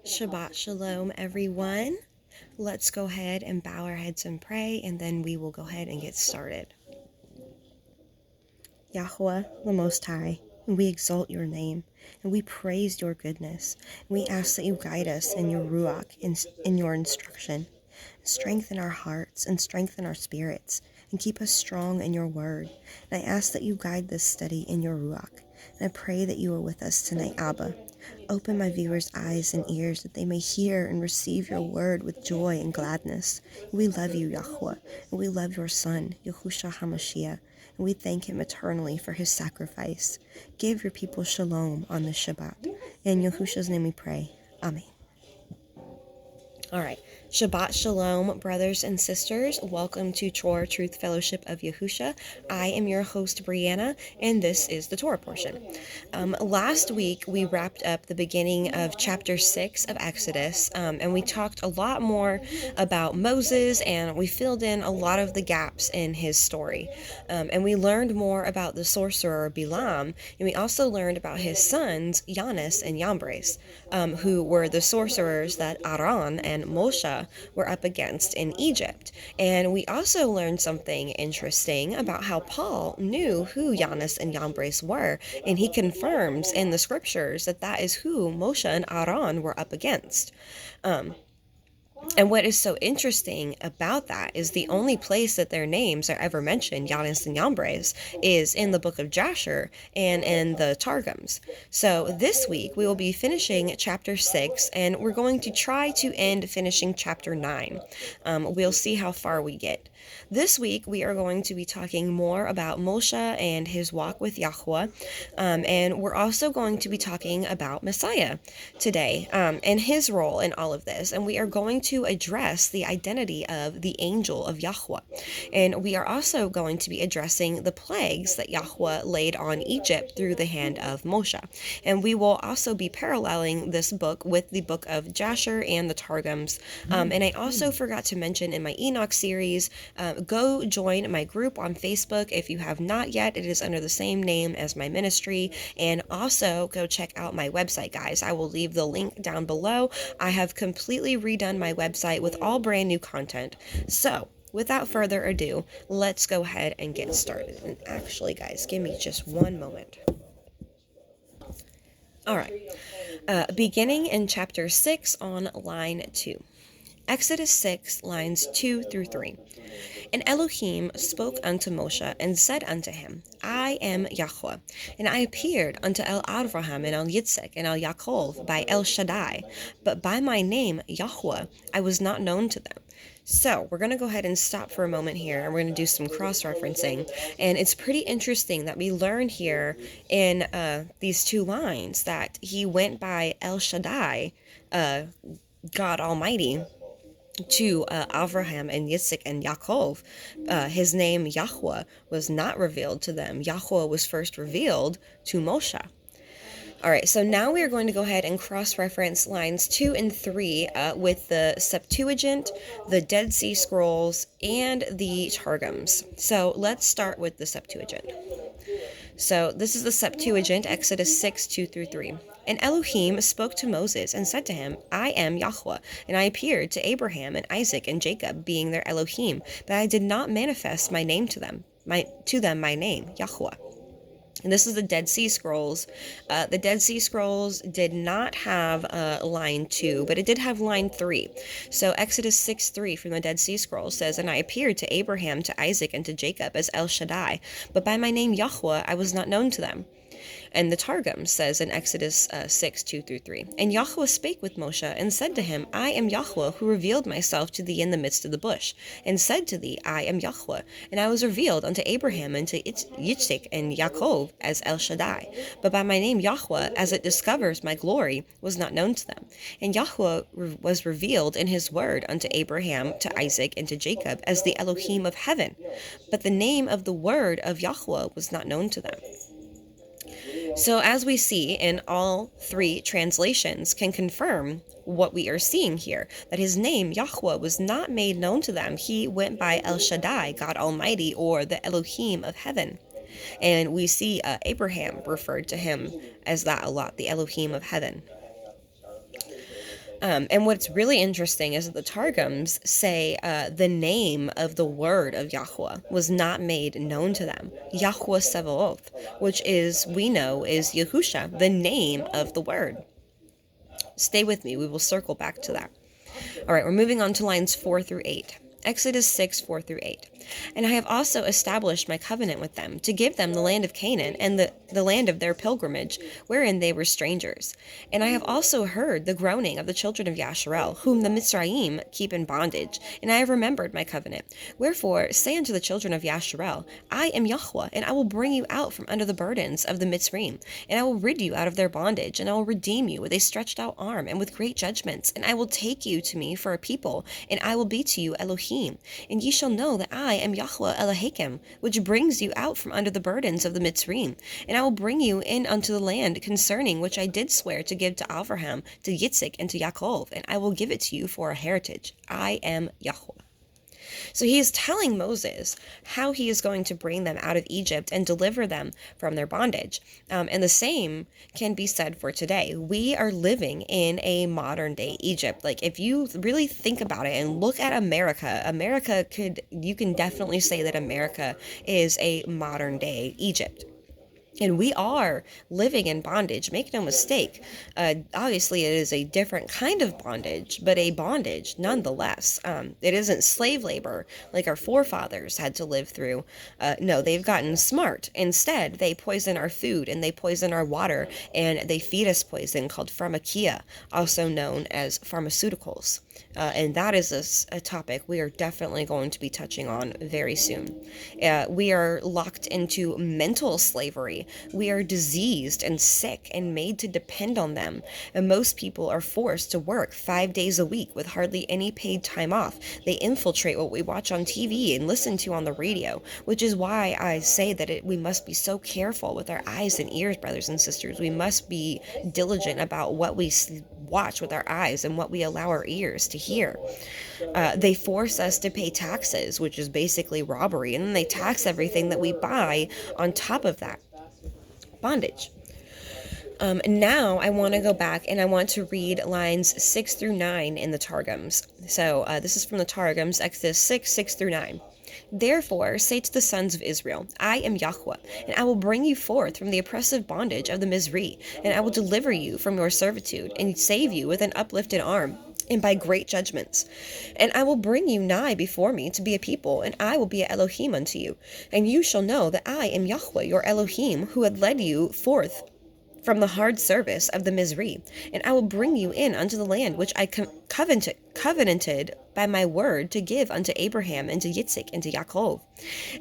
Shabbat Shalom, everyone. Let's go ahead and bow our heads and pray, and then we will go ahead and get started. Yahuah, the Most High, we exalt your name, and we praise your goodness. We ask that you guide us in your Ruach, in your instruction. Strengthen our hearts and strengthen our spirits, and keep us strong in your word. And I ask that you guide this study in your Ruach. And I pray that you are with us tonight, Abba. Open my viewers' eyes and ears that they may hear and receive your word with joy and gladness. We love you, Yahuah, and we love your Son, Yahushua HaMashiach, and we thank him eternally for his sacrifice. Give your people shalom on this Shabbat. In Yahushua's name we pray. Amen. All right. Shabbat Shalom, brothers and sisters. Welcome to Torah Truth Fellowship of Yahushua. I am your host, Brianna, and this is the Torah Portion. Last week, we wrapped up the beginning of chapter 6 of Exodus, and we talked a lot more about Moses, and we filled in a lot of the gaps in his story. And we learned more about the sorcerer Bilam, and we also learned about his sons, Giannis and Yambres, who were the sorcerers that Aharon and Mosheh were up against in Egypt. And we also learned something interesting about how Paul knew who Giannis and Yambres were, and he confirms in the scriptures that that is who Mosheh and Aharon were up against. And what is so interesting about that is the only place that their names are ever mentioned, Giannis and Yambres, is in the book of Jasher and in the Targums. So this week we will be finishing chapter 6, and we're going to try to end finishing chapter 9. We'll see how far we get. This week we are going to be talking more about Moshe and his walk with Yahuah, and we're also going to be talking about Messiah today, and his role in all of this. And we are going to address the identity of the angel of Yahuah. And we are also going to be addressing the plagues that Yahuah laid on Egypt through the hand of Moshe. And we will also be paralleling this book with the book of Jasher and the Targums. And I also forgot to mention in my Enoch series, go join my group on Facebook if you have not yet. It is under the same name as my ministry. And also go check out my website, guys. I will leave the link down below. I have completely redone my website with all brand new content. So without further ado, let's go ahead and get started. And actually, guys, give me just one moment. All right. Beginning in chapter 6 on line 2. Exodus 6, lines 2 through 3. And Elohim spoke unto Moshe, and said unto him, I am Yahuah, and I appeared unto Abraham, and Yitzchak, and Yaakov by El Shaddai, but by my name, Yahuah, I was not known to them. So we're going to go ahead and stop for a moment here, and we're going to do some cross-referencing. And it's pretty interesting that we learn here in these two lines that he went by El Shaddai, God Almighty, to Abraham and Yitzchak and Yaakov. His name Yahuah was not revealed to them. Yahuah was first revealed to Moshe. All right, so now we are going to go ahead and cross-reference lines 2 and 3 with the Septuagint, the Dead Sea Scrolls, and the Targums. So let's start with the Septuagint. So this is the Septuagint, Exodus 6, 2 through 3. And Elohim spoke to Moses and said to him, I am Yahuah, and I appeared to Abraham and Isaac and Jacob, being their Elohim, but I did not manifest my name to them, my name, Yahuah. And this is the Dead Sea Scrolls. The Dead Sea Scrolls did not have line 2, but it did have line 3. So Exodus 6:3 from the Dead Sea Scrolls says, And I appeared to Abraham, to Isaac, and to Jacob as El Shaddai, but by my name Yahuah I was not known to them. And the Targum says in Exodus 6, 2 through 3, And Yahuah spake with Moshe, and said to him, I am Yahuah, who revealed myself to thee in the midst of the bush, and said to thee, I am Yahuah. And I was revealed unto Abraham and to Yitzchak and Yaakov as El Shaddai. But by my name Yahuah, as it discovers my glory, was not known to them. And Yahuah was revealed in his word unto Abraham, to Isaac, and to Jacob as the Elohim of heaven. But the name of the word of Yahuah was not known to them. So as we see in all three translations can confirm what we are seeing here, that his name, Yahuah, was not made known to them. He went by El Shaddai, God Almighty, or the Elohim of heaven. And we see Abraham referred to him as that a lot, the Elohim of heaven. And what's really interesting is that the Targums say the name of the word of Yahuah was not made known to them. Yahuah Sevaoth, which we know is Yahusha, the name of the word. Stay with me. We will circle back to that. All right, we're moving on to lines 4 through 8. Exodus 6, 4 through 8. And I have also established my covenant with them, to give them the land of Canaan and the land of their pilgrimage, wherein they were strangers. And I have also heard the groaning of the children of Yasharel, whom the Mitzrayim keep in bondage, and I have remembered my covenant. Wherefore say unto the children of Yasharel, I am Yahuah, and I will bring you out from under the burdens of the Mitzrayim, and I will rid you out of their bondage, and I will redeem you with a stretched out arm and with great judgments, and I will take you to me for a people, and I will be to you Elohim. And ye shall know that I am Yahuah Elohim, which brings you out from under the burdens of the Mitzrayim. And I will bring you in unto the land concerning which I did swear to give to Avraham, to Yitzchak, and to Yaakov, and I will give it to you for a heritage. I am Yahuah. So he is telling Moses how he is going to bring them out of Egypt and deliver them from their bondage. And the same can be said for today. We are living in a modern day Egypt. Like, if you really think about it and look at America, you can definitely say that America is a modern day Egypt. And we are living in bondage. Make no mistake. Obviously, it is a different kind of bondage, but a bondage nonetheless. It isn't slave labor like our forefathers had to live through. No, they've gotten smart. Instead, they poison our food and they poison our water, and they feed us poison called pharmakia, also known as pharmaceuticals. And that is a topic we are definitely going to be touching on very soon. We are locked into mental slavery. We are diseased and sick and made to depend on them. And most people are forced to work 5 days a week with hardly any paid time off. They infiltrate what we watch on TV and listen to on the radio, which is why I say that we must be so careful with our eyes and ears, brothers and sisters. We must be diligent about what we watch with our eyes and what we allow our ears to hear. They force us to pay taxes, which is basically robbery, and then they tax everything that we buy on top of that. Bondage. Now I want to go back and I want to read lines 6 through 9 in the Targums. So this is from the Targums, Exodus 6, 6 through 9. Therefore say to the sons of Israel, I am Yahuah, and I will bring you forth from the oppressive bondage of the Mizri, and I will deliver you from your servitude, and save you with an uplifted arm, and by great judgments. And I will bring you nigh before me to be a people, and I will be an Elohim unto you. And you shall know that I am Yahuah your Elohim, who had led you forth from the hard service of the Mizri, and I will bring you in unto the land which I covenanted by my word to give unto Abraham and to Yitzchak and to Yaakov,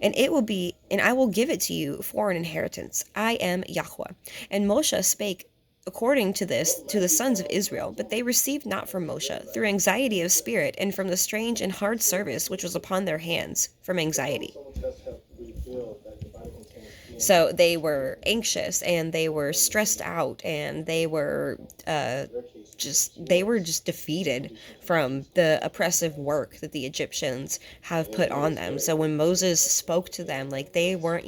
and I will give it to you for an inheritance. I am Yahuah. And Moshe spake according to this to the sons of Israel, but they received not from Moshe, through anxiety of spirit, and from the strange and hard service which was upon their hands, from anxiety. So they were anxious and they were stressed out, and they were just defeated from the oppressive work that the Egyptians have put on them. So when Moses spoke to them, like, they were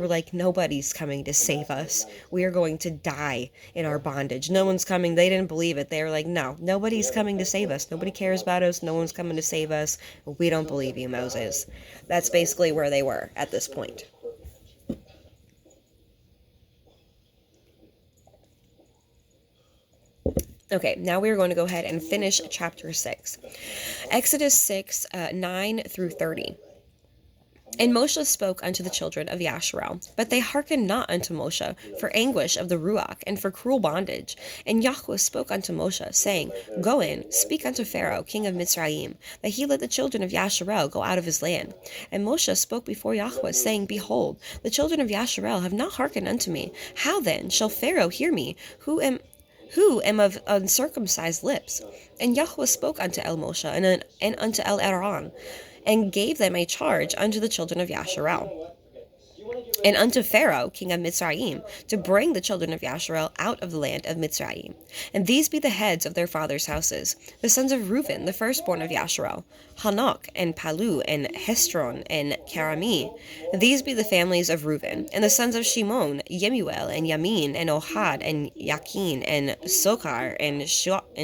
like, nobody's coming to save us. We are going to die in our bondage. No one's coming. They didn't believe it. They were like, no, nobody's coming to save us. Nobody cares about us. No one's coming to save us. We don't believe you, Moses. That's basically where they were at this point. Okay, now we are going to go ahead and finish chapter 6. Exodus 6, 9 through 30. And Moshe spoke unto the children of Yasharel, but they hearkened not unto Moshe, for anguish of the Ruach, and for cruel bondage. And Yahuah spoke unto Moshe, saying, Go in, speak unto Pharaoh, king of Mitzrayim, that he let the children of Yasharel go out of his land. And Moshe spoke before Yahuah, saying, Behold, the children of Yasharel have not hearkened unto me. How then shall Pharaoh hear me, who am of uncircumcised lips? And Yahuah spoke unto Moshe and unto Aharon, and gave them a charge unto the children of Yasharel. and unto Pharaoh, king of Mitzrayim, to bring the children of Yasharel out of the land of Mitzrayim. And these be the heads of their fathers' houses. The sons of Reuben, the firstborn of Yasharel, Hanok, and Palu, and Hestron, and Karami. These be the families of Reuben. And the sons of Shimon, Yemuel, and Yamin, and Ohad, and Yakin, and Sokar, and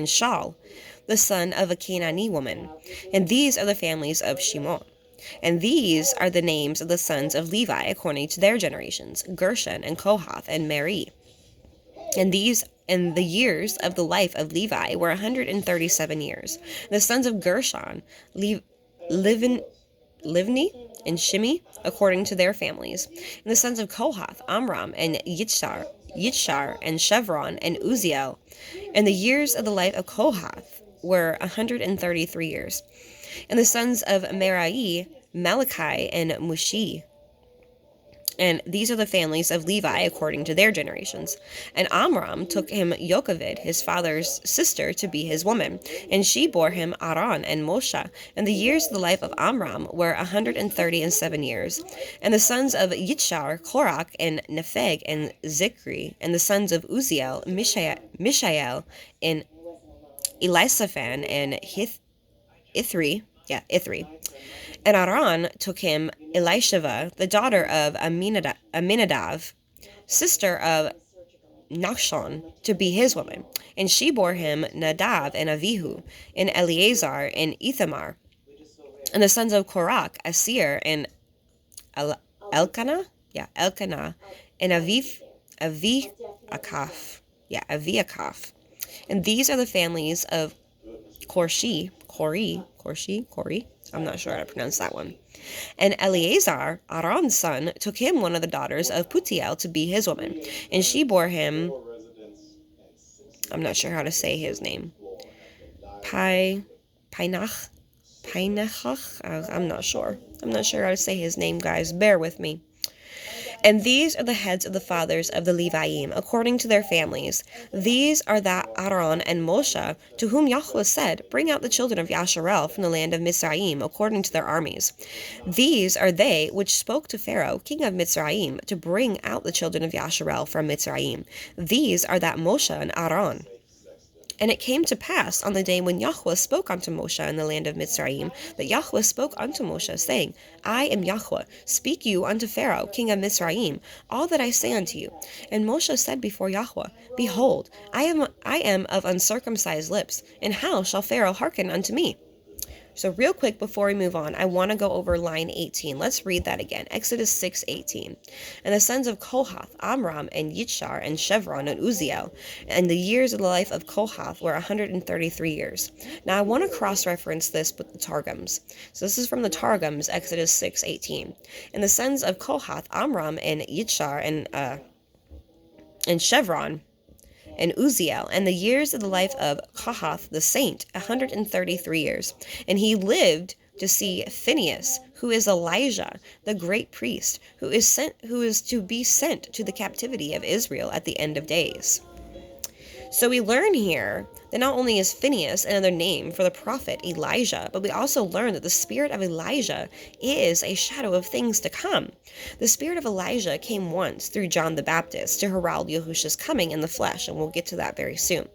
Shal, the son of a Canaanite woman. And these are the families of Shimon. And these are the names of the sons of Levi according to their generations, Gershon, and Kohath, and Merari. And these and the years of the life of Levi were 137 years. The sons of Gershon, Livni, and Shimi, according to their families. And the sons of Kohath, Amram, and Yitshar, and Chevron, and Uziel. And the years of the life of Kohath were 133 years. And the sons of Merari, Malachi, and Mushi. And these are the families of Levi according to their generations. And Amram took him Yocheved, his father's sister, to be his woman. And she bore him Aharon and Mosheh. And the years of the life of Amram were 137 years. And the sons of Yitshar, Korach, and Nepheg, and Zikri. And the sons of Uziel, Mishael, and Elisaphan, and Ithri. And Aharon took him Elisheva, the daughter of Aminadav, sister of Nachshon, to be his woman. And she bore him Nadav, and Avihu, and Eleazar, and Ithamar. And the sons of Korach, Asir, and Elkanah, and Aviakaf. And these are the families of Kori, I'm not sure how to pronounce that one. And Eleazar, Aaron's son, took him one of the daughters of Putiel to be his woman. And she bore him, I'm not sure how to say his name, Painach, I'm not sure how to say his name, guys, bear with me. And these are the heads of the fathers of the Leviim, according to their families. These are that Aharon and Moshe, to whom Yahuah said, Bring out the children of Yasharel from the land of Mitzrayim, according to their armies. These are they which spoke to Pharaoh, king of Mitzrayim, to bring out the children of Yasharel from Mitzrayim. These are that Moshe and Aharon. And it came to pass on the day when Yahuah spoke unto Moshe in the land of Mitzrayim, that Yahuah spoke unto Moshe, saying, I am Yahuah, speak you unto Pharaoh, king of Mitzrayim, all that I say unto you. And Moshe said before Yahuah, Behold, I am of uncircumcised lips, and how shall Pharaoh hearken unto me? So real quick before we move on, I want to go over line 18. Let's read that again. Exodus 6:18. And the sons of Kohath, Amram, and Yitshar, and Chevron, and Uziel. And the years of the life of Kohath were 133 years. Now I want to cross-reference this with the Targums. So this is from the Targums, Exodus 6:18. And the sons of Kohath, Amram, and Yitshar, and Chevron, and Uziel, and the years of the life of Kohath the saint, 133 years. And he lived to see Phinehas, who is Elijah, the great priest, who is to be sent to the captivity of Israel at the end of days. So we learn here that not only is Phinehas another name for the prophet Elijah, but we also learn that the spirit of Elijah is a shadow of things to come. The spirit of Elijah came once through John the Baptist to herald Yahushua's coming in the flesh, and we'll get to that very soon.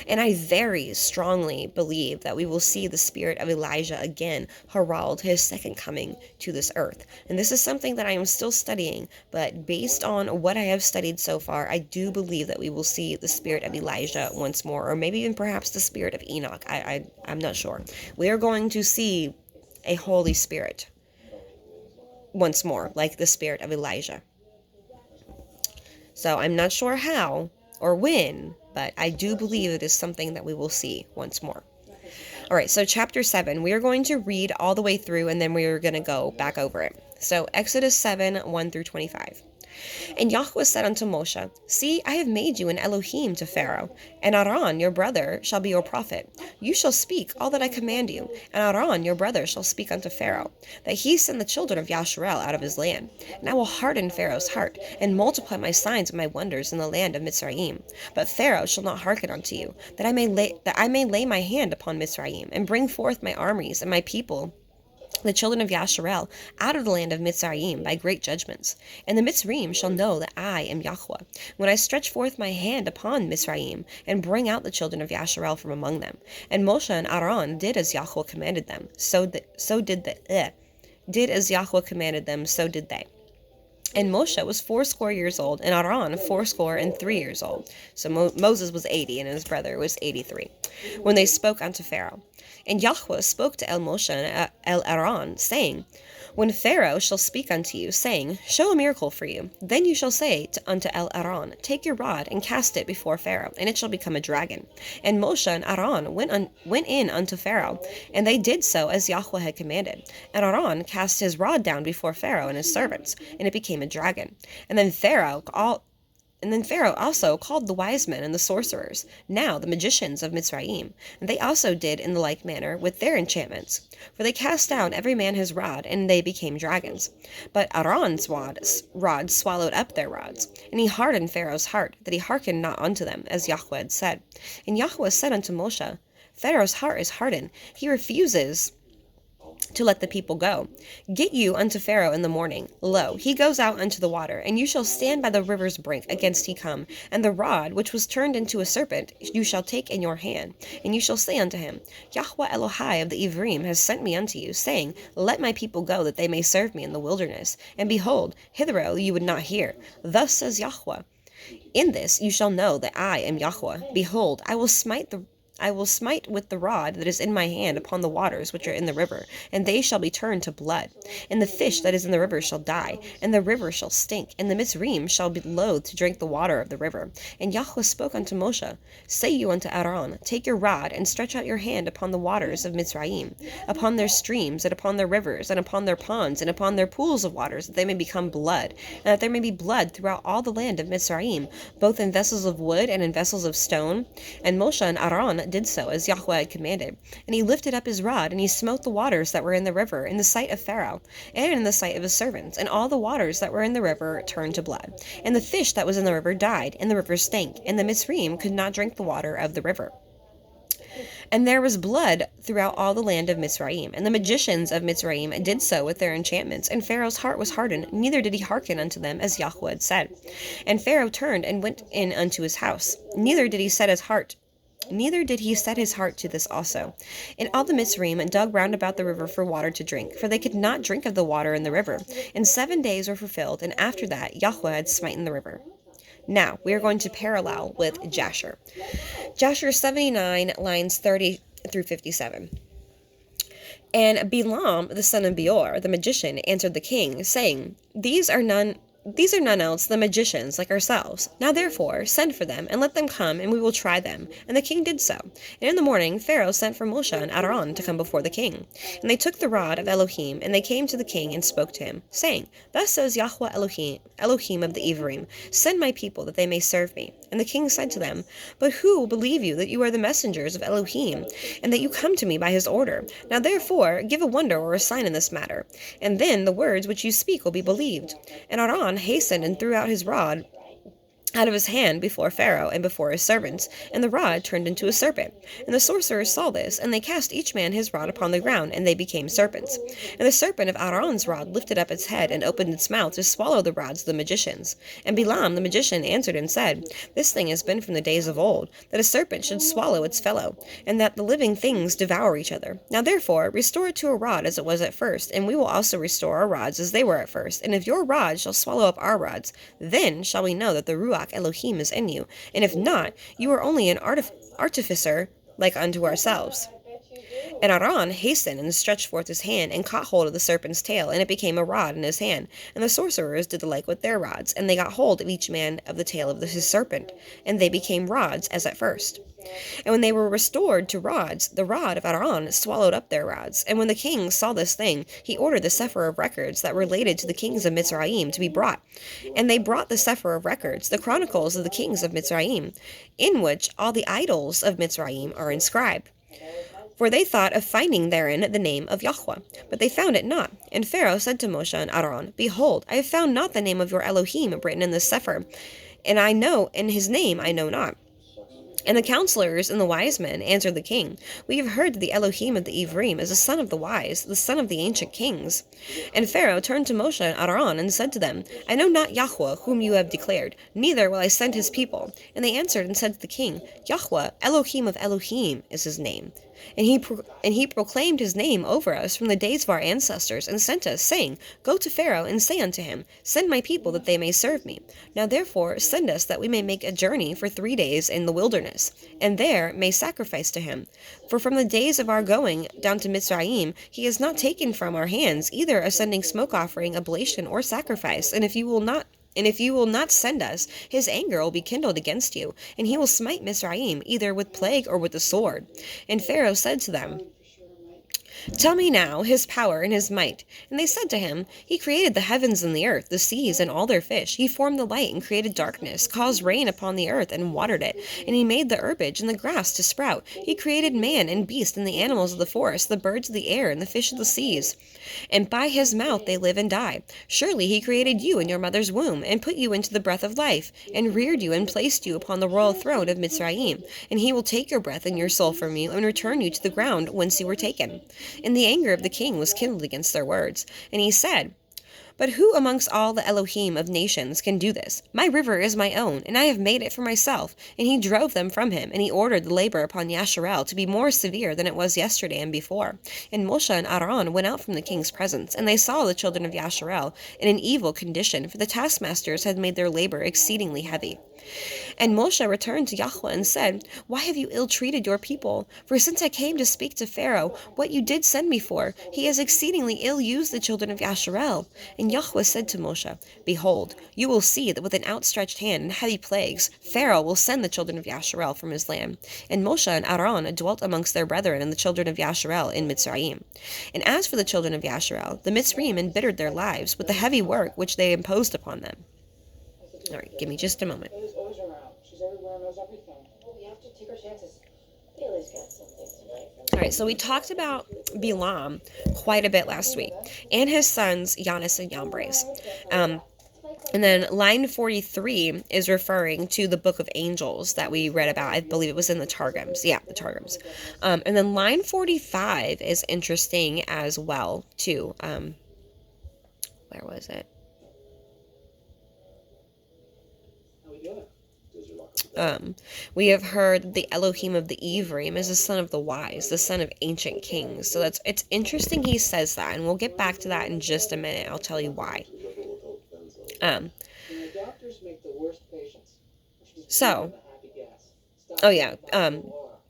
And I very strongly believe that we will see the spirit of Elijah again herald his second coming to this earth. And this is something that I am still studying, but based on what I have studied so far, I do believe that we will see the spirit of Elijah once more, or maybe even perhaps the spirit of Enoch. I'm not sure. We are going to see a Holy Spirit once more, like the spirit of Elijah. So I'm not sure how or when, but I do believe it is something that we will see once more. All right, so chapter 7, we are going to read all the way through, and then we are going to go back over it. So Exodus 7, 1 through 25. And Yahuah said unto Moshe, See, I have made you an Elohim to Pharaoh, and Aharon your brother shall be your prophet. You shall speak all that I command you, and Aharon your brother shall speak unto Pharaoh, that he send the children of Yasharel out of his land. And I will harden Pharaoh's heart, and multiply my signs and my wonders in the land of Mitzrayim. But Pharaoh shall not hearken unto you, that I may lay my hand upon Mitzrayim, and bring forth my armies and my people the children of Yasharel out of the land of Mitzrayim by great judgments. And the Mitzrayim shall know that I am Yahuah, when I stretch forth my hand upon Mitzrayim, and bring out the children of Yasharel from among them. And Mosheh and Aharon did as Yahuah commanded them, did as Yahuah commanded them, so did they. And Moshe was 80 years old, and Aharon 83 years old. So Moses was 80, and his brother was 83, when they spoke unto Pharaoh. And Yahuah spoke to Moshe and Aharon, saying, When Pharaoh shall speak unto you, saying, Show a miracle for you, then you shall say unto Aharon, Take your rod, and cast it before Pharaoh, and it shall become a dragon. And Moshe and Aharon went in unto Pharaoh, and they did so as Yahuah had commanded. And Aharon cast his rod down before Pharaoh and his servants, and it became a dragon. And then Pharaoh also called the wise men and the sorcerers, now the magicians of Mitzrayim, and they also did in the like manner with their enchantments. For they cast down every man his rod, and they became dragons. But Aaron's rod swallowed up their rods, and he hardened Pharaoh's heart, that he hearkened not unto them, as Yahuah had said. And Yahuah said unto Moshe, Pharaoh's heart is hardened, he refuses to let the people go. Get you unto Pharaoh in the morning. Lo, he goes out unto the water, and you shall stand by the river's brink against he come. And the rod, which was turned into a serpent, you shall take in your hand. And you shall say unto him, Yahuah Elohai of the Ivrim has sent me unto you, saying, Let my people go, that they may serve me in the wilderness. And behold, hitherto you would not hear. Thus says Yahuah, In this you shall know that I am Yahuah. Behold, I will smite with the rod that is in my hand upon the waters which are in the river, and they shall be turned to blood. And the fish that is in the river shall die, and the river shall stink, and the Mitzrayim shall be loath to drink the water of the river. And Yahuah spoke unto Moshe, Say you unto Aaron, Take your rod, and stretch out your hand upon the waters of Mitzrayim, upon their streams, and upon their rivers, and upon their ponds, and upon their pools of waters, that they may become blood, and that there may be blood throughout all the land of Mitzrayim, both in vessels of wood and in vessels of stone. And Moshe and Aharon did so as Yahuah had commanded. And he lifted up his rod, and he smote the waters that were in the river in the sight of Pharaoh, and in the sight of his servants, and all the waters that were in the river turned to blood. And the fish that was in the river died, and the river stank, and the Mitzrayim could not drink the water of the river. And there was blood throughout all the land of Mitzrayim. And the magicians of Mitzrayim did so with their enchantments. And Pharaoh's heart was hardened, neither did he hearken unto them, as Yahuah had said. And Pharaoh turned and went in unto his house. Neither did he set his heart to this also. And all the Mitzrayim dug round about the river for water to drink, for they could not drink of the water in the river. And 7 days were fulfilled, and after that Yahuah had smitten the river. Now, we are going to parallel with Jasher. Jasher 79, lines 30 through 57. And Bilam, the son of Beor, the magician, answered the king, saying, These are none else than magicians like ourselves. Now therefore send for them, and let them come, and we will try them. And the king did so. And in the morning Pharaoh sent for Moshe and Aharon to come before the king. And they took the rod of Elohim, and they came to the king and spoke to him, saying, Thus says Yahuah Elohim of the Ivrim, Send my people, that they may serve me. And the king said to them, But who will believe you that you are the messengers of Elohim, and that you come to me by his order? Now therefore give a wonder or a sign in this matter, and then the words which you speak will be believed. And Aharon hastened and threw out his rod out of his hand before Pharaoh and before his servants, and the rod turned into a serpent. And the sorcerers saw this, and they cast each man his rod upon the ground, and they became serpents. And the serpent of Aaron's rod lifted up its head, and opened its mouth to swallow the rods of the magicians. And Bilam the magician answered and said, This thing has been from the days of old, that a serpent should swallow its fellow, and that the living things devour each other. Now therefore restore it to a rod as it was at first, and we will also restore our rods as they were at first. And if your rod shall swallow up our rods, then shall we know that the Ruach Elohim is in you, and if not, you are only an artificer like unto ourselves. And Aharon hastened and stretched forth his hand, and caught hold of the serpent's tail, and it became a rod in his hand. And the sorcerers did the like with their rods, and they got hold of each man of the tail of his serpent, and they became rods as at first. And when they were restored to rods, the rod of Aharon swallowed up their rods. And when the king saw this thing, he ordered the Sefer of Records that related to the kings of Mitzrayim to be brought. And they brought the Sefer of Records, the chronicles of the kings of Mitzrayim, in which all the idols of Mitzrayim are inscribed. For they thought of finding therein the name of Yahuah, but they found it not. And Pharaoh said to Moshe and Aharon, Behold, I have found not the name of your Elohim written in this Sefer, and his name I know not. And the counselors and the wise men answered the king, "We have heard that the Elohim of the Ivrim is the son of the wise, the son of the ancient kings." And Pharaoh turned to Mosheh and Aharon and said to them, "I know not Yahuah, whom you have declared, neither will I send his people." And they answered and said to the king, "Yahuah, Elohim of Elohim, is his name. And he proclaimed his name over us from the days of our ancestors, and sent us, saying, Go to Pharaoh, and say unto him, Send my people, that they may serve me. Now therefore send us, that we may make a journey for 3 days in the wilderness, and there may sacrifice to him. For from the days of our going down to Mitzrayim, he has not taken from our hands either a sending smoke offering, oblation, or sacrifice. And if you will not send us, his anger will be kindled against you, and he will smite Mizraim, either with plague or with the sword." And Pharaoh said to them, "Tell me now his power and his might." And they said to him, "He created the heavens and the earth, the seas and all their fish. He formed the light and created darkness, caused rain upon the earth and watered it. And he made the herbage and the grass to sprout. He created man and beast and the animals of the forest, the birds of the air and the fish of the seas. And by his mouth they live and die. Surely he created you in your mother's womb, and put you into the breath of life, and reared you and placed you upon the royal throne of Mitzrayim. And he will take your breath and your soul from you, and return you to the ground whence you were taken." And the anger of the king was kindled against their words. And he said, "But who amongst all the Elohim of nations can do this? My river is my own, and I have made it for myself." And he drove them from him, and he ordered the labor upon Yasharel to be more severe than it was yesterday and before. And Mosheh and Aharon went out from the king's presence, and they saw the children of Yasharel in an evil condition, for the taskmasters had made their labor exceedingly heavy. And Mosheh returned to Yahuah and said, "Why have you ill-treated your people? For since I came to speak to Pharaoh, what you did send me for, he has exceedingly ill-used the children of Yasharel." And Yahuah said to Mosheh, "Behold, you will see that with an outstretched hand and heavy plagues, Pharaoh will send the children of Yasharel from his land." And Mosheh and Aharon dwelt amongst their brethren and the children of Yasharel in Mitzrayim. And as for the children of Yasharel, the Mitzrayim embittered their lives with the heavy work which they imposed upon them. All right, give me just a moment. Always around. She's everywhere, knows everything. Well, we have to take our chances. Bailey's got something tonight. All right, so we talked about Bilam quite a bit last week, and his sons Giannis and Yambres. And then line 43 is referring to the book of angels that we read about. I believe it was in the Targums. Yeah, the Targums. And then line 45 is interesting as well, too. Where was it? We have heard the Elohim of the Ivrim is the son of the wise, the son of ancient kings. So it's interesting he says that, and we'll get back to that in just a minute. I'll tell you why. So,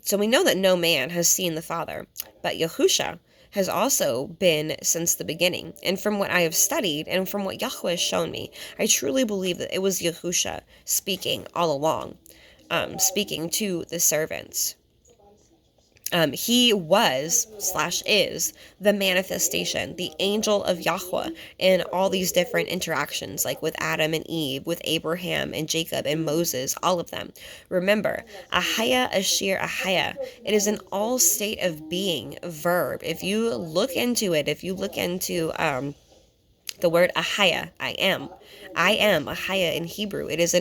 so we know that no man has seen the Father, but Yahusha has also been since the beginning. And from what I have studied and from what Yahuah has shown me, I truly believe that it was Yahusha speaking all along, speaking to the servants. He was/is the manifestation, the angel of Yahuah in all these different interactions, like with Adam and Eve, with Abraham and Jacob and Moses, all of them. Remember, Ahaya Ashir Ahaya, it is an all state of being verb. If you look into the word Ahaya, I am Ahaya in Hebrew. It is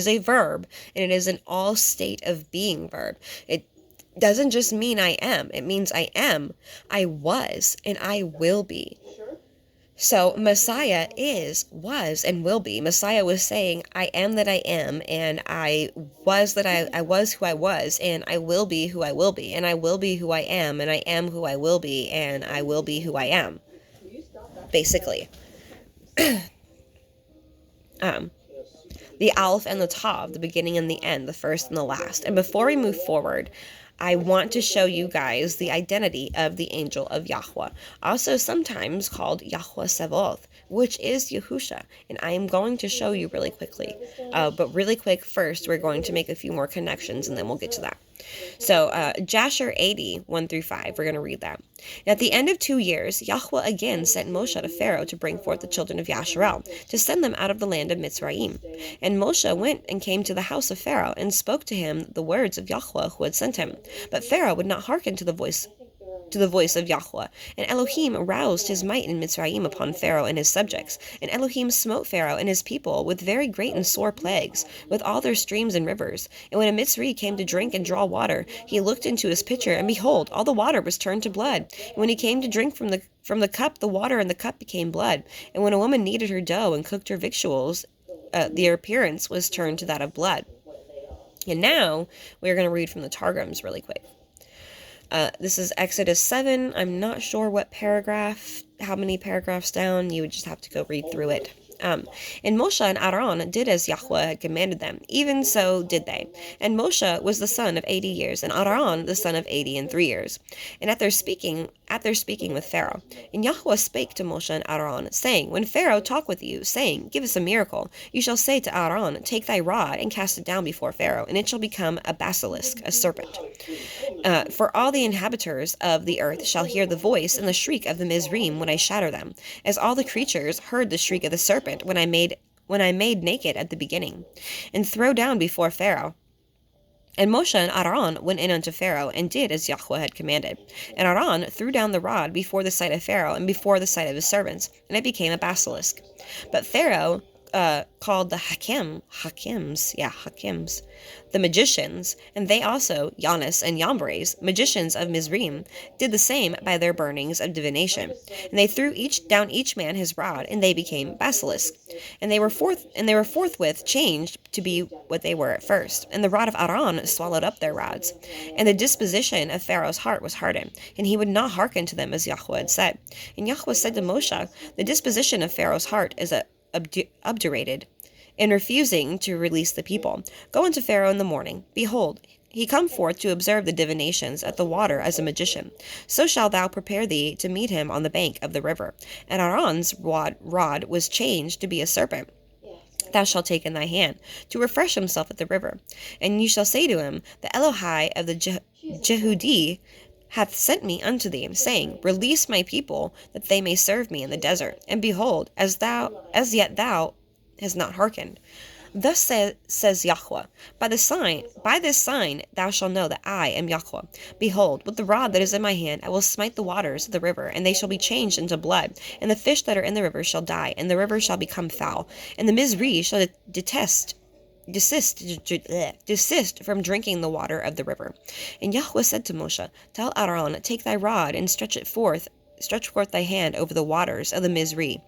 a verb, and it is an all state of being verb. It doesn't just mean I am. It means I am, I was, and I will be. So Messiah was, and will be. Messiah was saying, I am that I am, and I was that I was who I was, and I will be who I will be, and I will be who I am, and I am who I will be, and I will be who I am. Basically. The Aleph and the Tav, the beginning and the end, the first and the last. And before we move forward, I want to show you guys the identity of the angel of Yahuah, also sometimes called Yahuah Sevoth, which is Yahusha. And I am going to show you really quickly. But really quick first, we're going to make a few more connections, and then we'll get to that. So, Jasher 80, 1-5, we're going to read that. At the end of 2 years, Yahuah again sent Mosheh to Pharaoh to bring forth the children of Yasharel, to send them out of the land of Mitzrayim. And Mosheh went and came to the house of Pharaoh, and spoke to him the words of Yahuah who had sent him. But Pharaoh would not hearken to the voice to the voice of Yahuah. And Elohim aroused his might in Mitzrayim upon Pharaoh and his subjects. And Elohim smote Pharaoh and his people with very great and sore plagues, with all their streams and rivers. And when a Mitzri came to drink and draw water, he looked into his pitcher, and behold, all the water was turned to blood. And when he came to drink from the cup, the water in the cup became blood. And when a woman kneaded her dough and cooked her victuals, their appearance was turned to that of blood. And now we're going to read from the Targums really quick. This is Exodus 7. I'm not sure what paragraph, how many paragraphs down. You would just have to go read through it. And Mosheh and Aharon did as Yahuah had commanded them. Even so did they. And Mosheh was the son of 80 years, and Aharon the son of 80 and 3 years. And at their speaking with Pharaoh. And Yahuah spake to Mosheh and Aharon, saying, When Pharaoh talk with you, saying, Give us a miracle, you shall say to Aharon, Take thy rod and cast it down before Pharaoh, and it shall become a basilisk, a serpent. For all the inhabitants of the earth shall hear the voice and the shriek of the Mizrim when I shatter them, as all the creatures heard the shriek of the serpent when I made naked at the beginning, and throw down before Pharaoh. And Mosheh and Aharon went in unto Pharaoh, and did as Yahuah had commanded. And Aharon threw down the rod before the sight of Pharaoh, and before the sight of his servants, and it became a basilisk. But Pharaoh called the Hakims, the magicians, and they also, Jannes and Jambres, magicians of Mizrim, did the same by their burnings of divination. And they threw down each man his rod, and they became basilisks. And they were forthwith changed to be what they were at first. And the rod of Aaron swallowed up their rods. And the disposition of Pharaoh's heart was hardened, and he would not hearken to them as Yahuah had said. And Yahuah said to Moshe, The disposition of Pharaoh's heart is obdurated, in refusing to release the people. Go unto Pharaoh in the morning. Behold, he come forth to observe the divinations at the water as a magician. So shalt thou prepare thee to meet him on the bank of the river. And Aaron's rod was changed to be a serpent. Thou shalt take in thy hand, to refresh himself at the river. And you shall say to him, The Elohai of the Jehudi hath sent me unto thee, saying, Release my people, that they may serve me in the desert. And behold, as yet thou hast not hearkened. Thus says Yahuah, By this sign thou shalt know that I am Yahuah. Behold, with the rod that is in my hand I will smite the waters of the river, and they shall be changed into blood, and the fish that are in the river shall die, and the river shall become foul, and the Mizri shall desist from drinking the water of the river. And Yahuah said to Moshe, Tell Aaron, Take thy rod and stretch forth thy hand over the waters of the Mizri,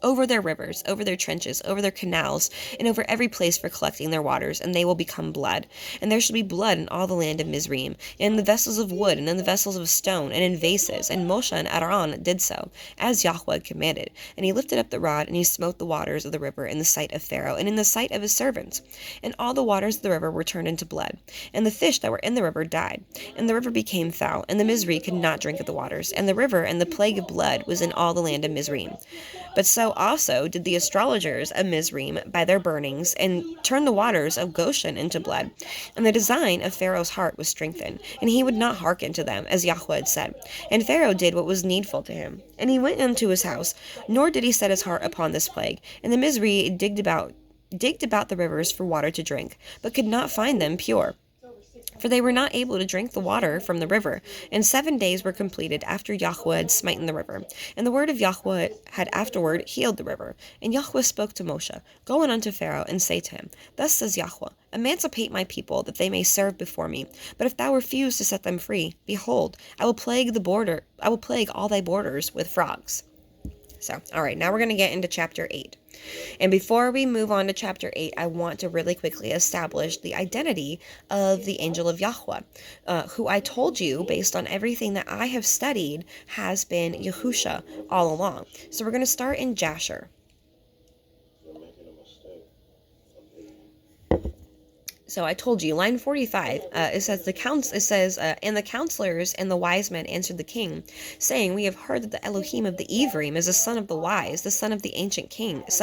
over their rivers, over their trenches, over their canals, and over every place for collecting their waters, and they will become blood. And there shall be blood in all the land of Mizraim, and in the vessels of wood, and in the vessels of stone, and in vases. And Mosheh and Aharon did so, as Yahuah had commanded. And he lifted up the rod, and he smote the waters of the river in the sight of Pharaoh, and in the sight of his servants. And all the waters of the river were turned into blood, and the fish that were in the river died. And the river became foul, and the Mizri could not drink of the waters. And the river and the plague of blood was in all the land of Mizraim. But so also did the astrologers of Mizraim by their burnings, and turned the waters of Goshen into blood. And the design of Pharaoh's heart was strengthened, and he would not hearken to them, as Yahuah had said. And Pharaoh did what was needful to him. And he went into his house, nor did he set his heart upon this plague. And the Mizri digged about the rivers for water to drink, but could not find them pure, for they were not able to drink the water from the river. And 7 days were completed after Yahuah had smitten the river. And the word of Yahuah had afterward healed the river. And Yahuah spoke to Moshe, Go in unto Pharaoh, and say to him, Thus says Yahuah, Emancipate my people, that they may serve before me. But if thou refuse to set them free, behold, I will plague all thy borders with frogs. So, all right, now we're going to get into chapter 8. And before we move on to chapter 8, I want to really quickly establish the identity of the angel of Yahuah, who I told you, based on everything that I have studied, has been Yahusha all along. So we're going to start in Jasher. So I told you, line 45, it says, and the counselors and the wise men answered the king, saying, We have heard that the Elohim of the Ephraim is the son of the wise, the son of the ancient kings.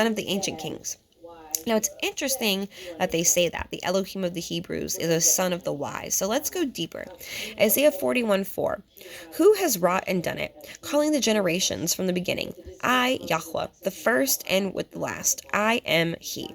Now it's interesting that they say that. The Elohim of the Hebrews is a son of the wise. So let's go deeper. Isaiah 41:4. Who has wrought and done it, calling the generations from the beginning? I, Yahuah, the first and with the last. I am he.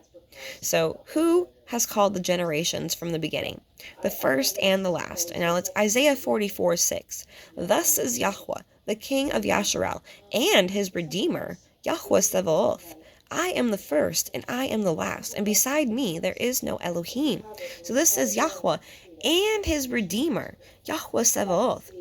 So, who has called the generations from the beginning, the first and the last? And now it's Isaiah 44:6. Thus says Yahuah, the king of Yasharel, and his redeemer, Yahuah Sevaoth. I am the first, and I am the last, and beside me there is no Elohim. So this says Yahuah and his redeemer, Yahuah Sevaoth.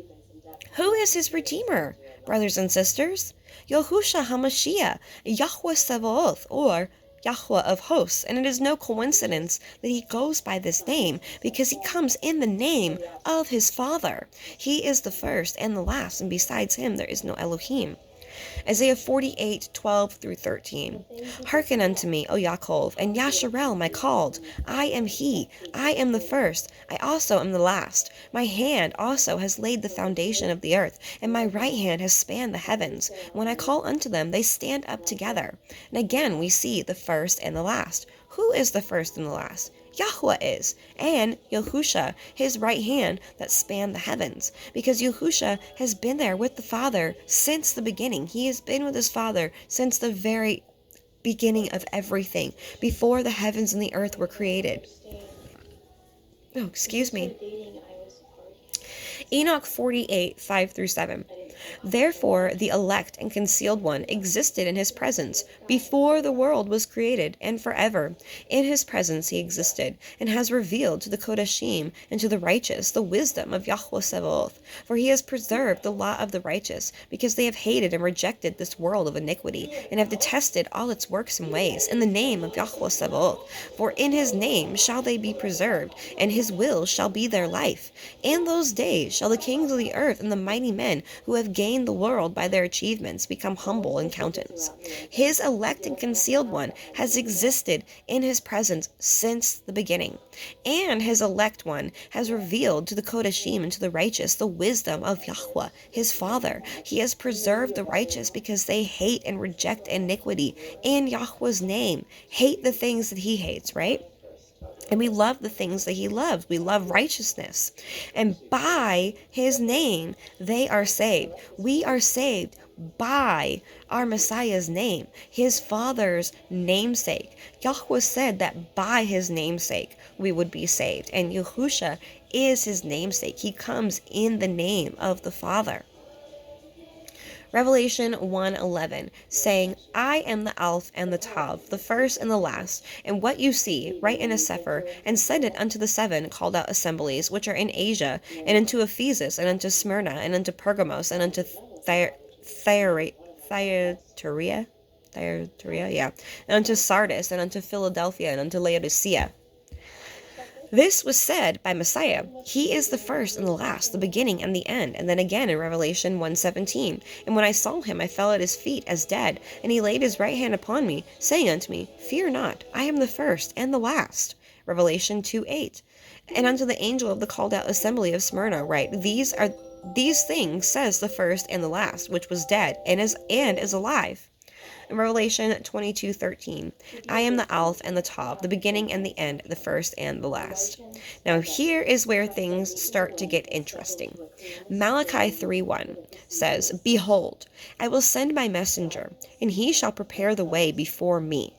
Who is his redeemer, brothers and sisters? Yahushua HaMashiach, Yahuah Sevaoth, or Yahuah of hosts. And it is no coincidence that he goes by this name, because he comes in the name of his Father. He is the first and the last, and besides him there is no Elohim. Isaiah 48:12-13. Hearken unto me, O Yaakov, and Yasharel my called. I am he, I am the first, I also am the last. My hand also has laid the foundation of the earth, and my right hand has spanned the heavens. When I call unto them, they stand up together. And again we see the first and the last. Who is the first and the last? Yahuah is, and Yahushua, his right hand that spanned the heavens, because Yahushua has been there with the Father since the beginning. He has been with his Father since the very beginning of everything, before the heavens and the earth were created. Oh, excuse me. Enoch 48:5-7. Therefore the elect and concealed one existed in his presence before the world was created, and forever. In his presence he existed, and has revealed to the Kodashim and to the righteous the wisdom of Yahuah Sevaoth. For he has preserved the law of the righteous, because they have hated and rejected this world of iniquity, and have detested all its works and ways, in the name of Yahuah Sevaoth. For in his name shall they be preserved, and his will shall be their life. In those days shall the kings of the earth and the mighty men who have gained the world by their achievements become humble in countenance. His elect and concealed one has existed in his presence since the beginning, and his elect one has revealed to the Kodashim and to the righteous the wisdom of Yahuah, his Father. He has preserved the righteous, because they hate and reject iniquity in Yahuah's name, hate the things that he hates, right? And we love the things that he loves. We love righteousness. And by his name, they are saved. We are saved by our Messiah's name, his Father's namesake. Yahuah said that by his namesake we would be saved. And Yahushua is his namesake. He comes in the name of the Father. Revelation 1:11, saying, I am the Alpha and the Tav, the first and the last, and what you see, write in a sefer, and send it unto the 7 called out assemblies, which are in Asia, and unto Ephesus, and unto Smyrna, and unto Pergamos, and unto Thyatira, and unto Sardis, and unto Philadelphia, and unto Laodicea. This was said by Messiah. He is the first and the last, the beginning and the end. And then again in Revelation 1:17. And when I saw him, I fell at his feet as dead. And he laid his right hand upon me, saying unto me, Fear not, I am the first and the last. Revelation 2:8. And unto the angel of the called out assembly of Smyrna write, These things says the first and the last, which was dead and is alive. In Revelation 22:13, I am the Alpha and the Tav, the beginning and the end, the first and the last. Now here is where things start to get interesting. Malachi 3:1 says, Behold, I will send my messenger, and he shall prepare the way before me.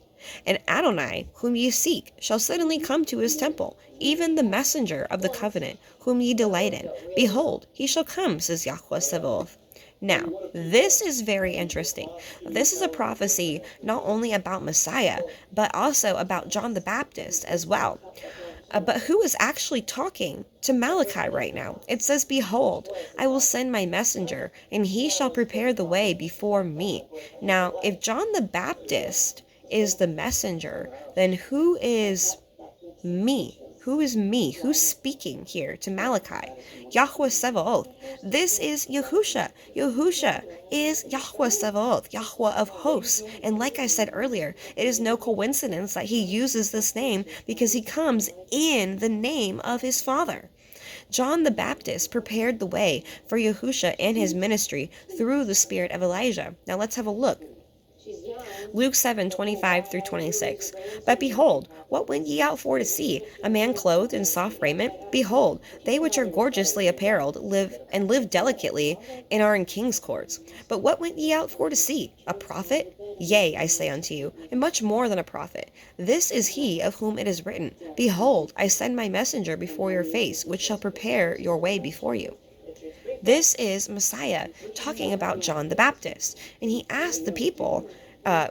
And Adonai, whom ye seek, shall suddenly come to his temple, even the messenger of the covenant, whom ye delight in. Behold, he shall come, says Yahuah Sevaoth. Now, this is very interesting. This is a prophecy not only about Messiah, but also about John the Baptist as well. But who is actually talking to Malachi right now? It says, Behold, I will send my messenger, and he shall prepare the way before me. Now, if John the Baptist is the messenger, then who is me? Who is me? Who's speaking here to Malachi? Yahuah Sevaoth. This is Yahushua. Yahushua is Yahuah Sevaoth, Yahuah of hosts. And like I said earlier, it is no coincidence that he uses this name, because he comes in the name of his Father. John the Baptist prepared the way for Yahushua and his ministry through the spirit of Elijah. Now let's have a look. Luke 7:25-26. But behold, what went ye out for to see? A man clothed in soft raiment? Behold, they which are gorgeously apparelled live delicately, and are in king's courts. But what went ye out for to see? A prophet? Yea, I say unto you, and much more than a prophet. This is he of whom it is written, Behold, I send my messenger before your face, which shall prepare your way before you. This is Messiah talking about John the Baptist. And he asked the people,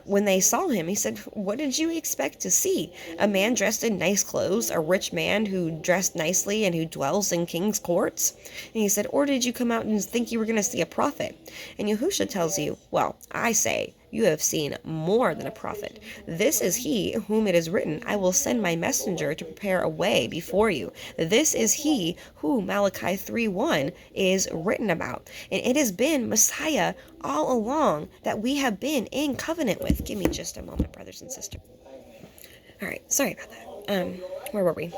when they saw him, he said, what did you expect to see? A man dressed in nice clothes? A rich man who dressed nicely and who dwells in king's courts? And he said, or did you come out and think you were going to see a prophet? And Yahushua tells you, well, I say, you have seen more than a prophet. This is he whom it is written, I will send my messenger to prepare a way before you. This is he who Malachi 3:1 is written about. And it has been Messiah all along that we have been in covenant with. Give me just a moment, brothers and sisters. All right, sorry about that. Where were we?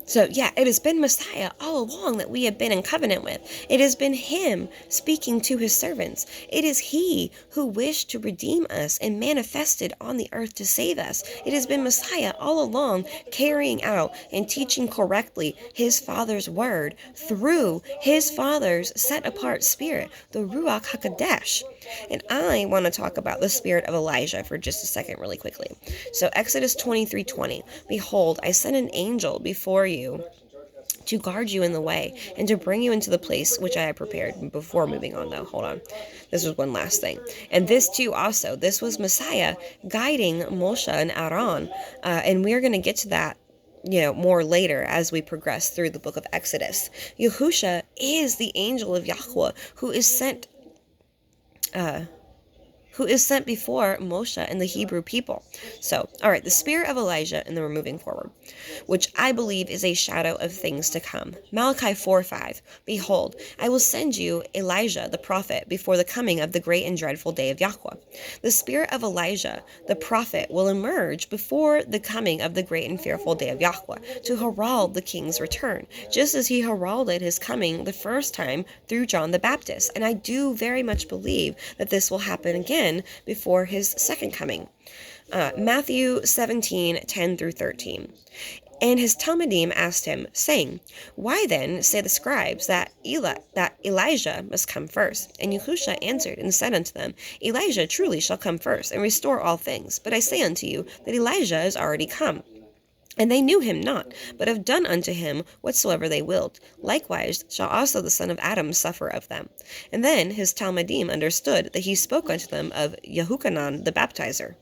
So, yeah, it has been Messiah all along that we have been in covenant with. It has been him speaking to his servants. It is he who wished to redeem us and manifested on the earth to save us. It has been Messiah all along carrying out and teaching correctly his Father's word through his Father's set-apart spirit, the Ruach HaKodesh. And I want to talk about the spirit of Elijah for just a second really quickly. So Exodus 23:20, Behold, I send an angel before you to guard you in the way and to bring you into the place which I have prepared. Before moving on though, hold on. This was one last thing. And this too also, this was Messiah guiding Mosheh and Aharon. And we're going to get to that more later as we progress through the book of Exodus. Yahushua is the angel of Yahuah who is sent before Moshe and the Hebrew people. So, all right, the spirit of Elijah, and then we're moving forward, which I believe is a shadow of things to come. Malachi 4:5, Behold, I will send you Elijah the prophet before the coming of the great and dreadful day of Yahuah. The spirit of Elijah the prophet will emerge before the coming of the great and fearful day of Yahuah to herald the king's return, just as he heralded his coming the first time through John the Baptist. And I do very much believe that this will happen again before his second coming. Matthew 17:10-13. And his Talmudim asked him, saying, Why then say the scribes that Elijah must come first? And Yahushua answered and said unto them, Elijah truly shall come first, and restore all things. But I say unto you that Elijah is already come. And they knew him not, but have done unto him whatsoever they willed. Likewise shall also the son of Adam suffer of them. And then his Talmudim understood that he spoke unto them of Yehuchanan the baptizer.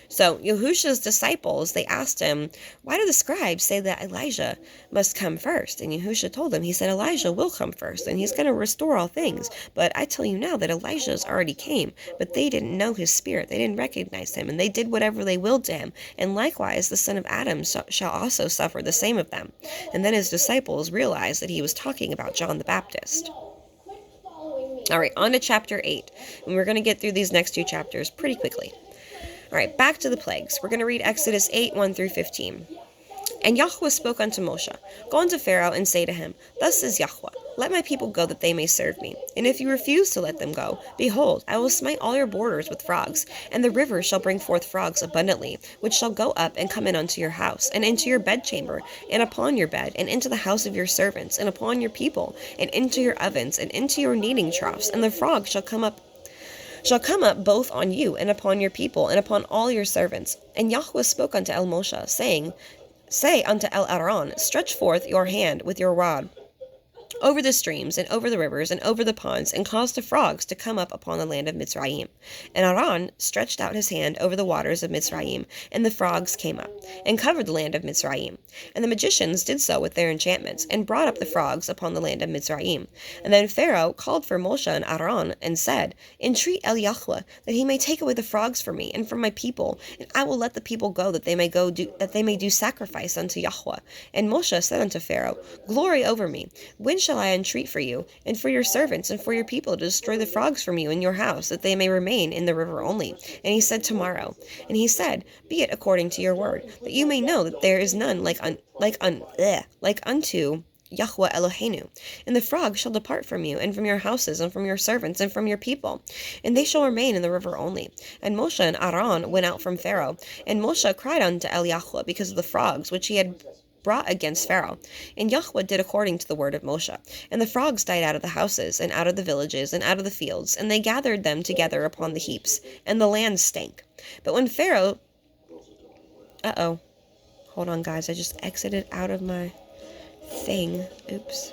So Yahushua's disciples, they asked him, why do the scribes say that Elijah must come first? And Yahushua told them, he said, Elijah will come first, and he's going to restore all things. But I tell you now that Elijah's already came, but they didn't know his spirit. They didn't recognize him, and they did whatever they willed to him. And likewise, the son of Adam shall also suffer the same of them. And then his disciples realized that he was talking about John the Baptist. All right, on to chapter 8. And we're going to get through these next two chapters pretty quickly. All right, back to the plagues. We're going to read Exodus 8:1-15. And Yahuah spoke unto Moshe, Go unto Pharaoh and say to him, Thus says Yahuah, Let my people go that they may serve me. And if you refuse to let them go, behold, I will smite all your borders with frogs, and the rivers shall bring forth frogs abundantly, which shall go up and come in unto your house, and into your bedchamber, and upon your bed, and into the house of your servants, and upon your people, and into your ovens, and into your kneading troughs, and the frogs shall come up both on you and upon your people and upon all your servants. And Yahuah spoke unto Moshe, saying, Say unto Aharon, Stretch forth your hand with your rod over the streams, and over the rivers, and over the ponds, and cause the frogs to come up upon the land of Mitzrayim. And Aharon stretched out his hand over the waters of Mitzrayim, and the frogs came up, and covered the land of Mitzrayim. And the magicians did so with their enchantments, and brought up the frogs upon the land of Mitzrayim. And then Pharaoh called for Moshe and Aharon, and said, Entreat El Yahuah, that he may take away the frogs from me, and from my people, and I will let the people go, that they may do sacrifice unto Yahuah. And Moshe said unto Pharaoh, Glory over me, when shall I entreat for you, and for your servants, and for your people, to destroy the frogs from you in your house, that they may remain in the river only? And he said, Tomorrow. And he said, Be it according to your word, that you may know that there is none like unto Yahuah Eloheinu, and the frogs shall depart from you, and from your houses, and from your servants, and from your people, and they shall remain in the river only. And Mosheh and Aharon went out from Pharaoh, and Mosheh cried unto Yahuah because of the frogs which he had brought against Pharaoh. And Yahuah did according to the word of Mosheh. And the frogs died out of the houses, and out of the villages, and out of the fields, and they gathered them together upon the heaps, and the land stank. But when Pharaoh... Hold on, guys. I just exited out of my thing. Oops.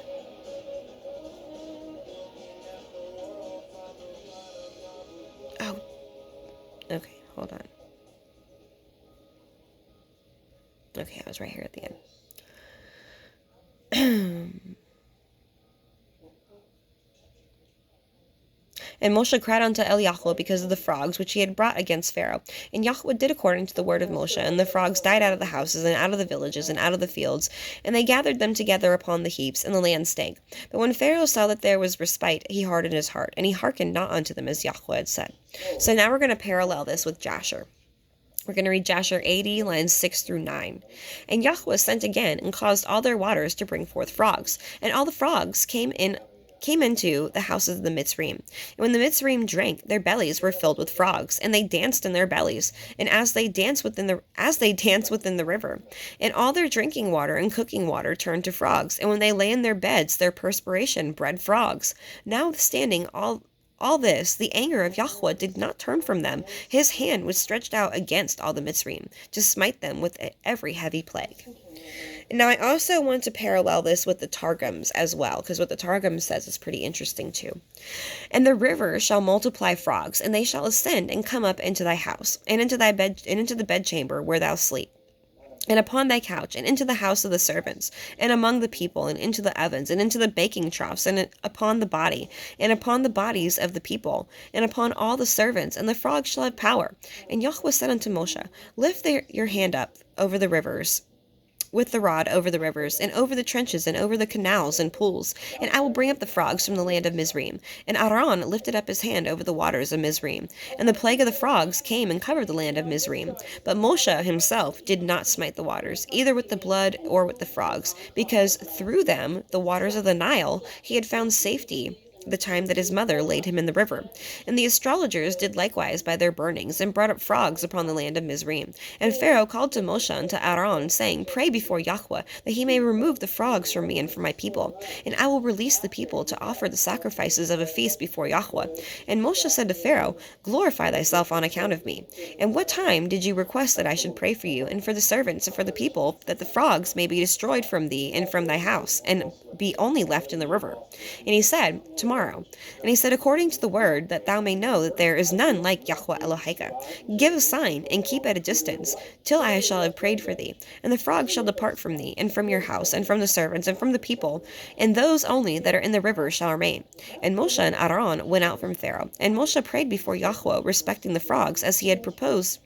Oh. Okay, hold on. Okay, I was right here at the end. And Moshe cried unto Yahuah because of the frogs which he had brought against Pharaoh. And Yahuah did according to the word of Moshe, and the frogs died out of the houses, and out of the villages, and out of the fields, and they gathered them together upon the heaps, and the land stank. But when Pharaoh saw that there was respite, he hardened his heart, and he hearkened not unto them as Yahuah had said. So now we're going to parallel this with Jasher. We're going to read Jasher 80, lines 6 through 9. And Yahuah sent again, and caused all their waters to bring forth frogs, and all the frogs came into the houses of the Mitzrayim. And when the Mitzrayim drank, their bellies were filled with frogs, and they danced in their bellies, and as they danced within the river. And all their drinking water and cooking water turned to frogs, and when they lay in their beds, their perspiration bred frogs. Notwithstanding all this, the anger of Yahuah did not turn from them. His hand was stretched out against all the Mitzrayim, to smite them with every heavy plague. Now, I also want to parallel this with the Targums as well, because what the Targums says is pretty interesting too. And the river shall multiply frogs, and they shall ascend and come up into thy house, and into thy bed, and into the bedchamber where thou sleep, and upon thy couch, and into the house of the servants, and among the people, and into the ovens, and into the baking troughs, and upon the body, and upon the bodies of the people, and upon all the servants, and the frogs shall have power. And Yahuah said unto Moshe, Lift your hand up over the rivers, with the rod over the rivers, and over the trenches, and over the canals and pools, and I will bring up the frogs from the land of Mizraim. And Aharon lifted up his hand over the waters of Mizraim, and the plague of the frogs came and covered the land of Mizraim. But Moshe himself did not smite the waters, either with the blood or with the frogs, because through them, the waters of the Nile, he had found safety the time that his mother laid him in the river. And the astrologers did likewise by their burnings, and brought up frogs upon the land of Mizraim. And Pharaoh called to Moshe and to Aharon, saying, Pray before Yahuah, that he may remove the frogs from me and from my people, and I will release the people to offer the sacrifices of a feast before Yahuah. And Moshe said to Pharaoh, Glorify thyself on account of me. And what time did you request that I should pray for you, and for the servants, and for the people, that the frogs may be destroyed from thee and from thy house, and be only left in the river? And he said, Tomorrow. And he said, According to the word, that thou may know that there is none like Yahuah Eloheka. Give a sign, and keep at a distance, till I shall have prayed for thee. And the frogs shall depart from thee, and from your house, and from the servants, and from the people, and those only that are in the river shall remain. And Moshe and Aharon went out from Pharaoh. And Moshe prayed before Yahuah respecting the frogs, as he had proposed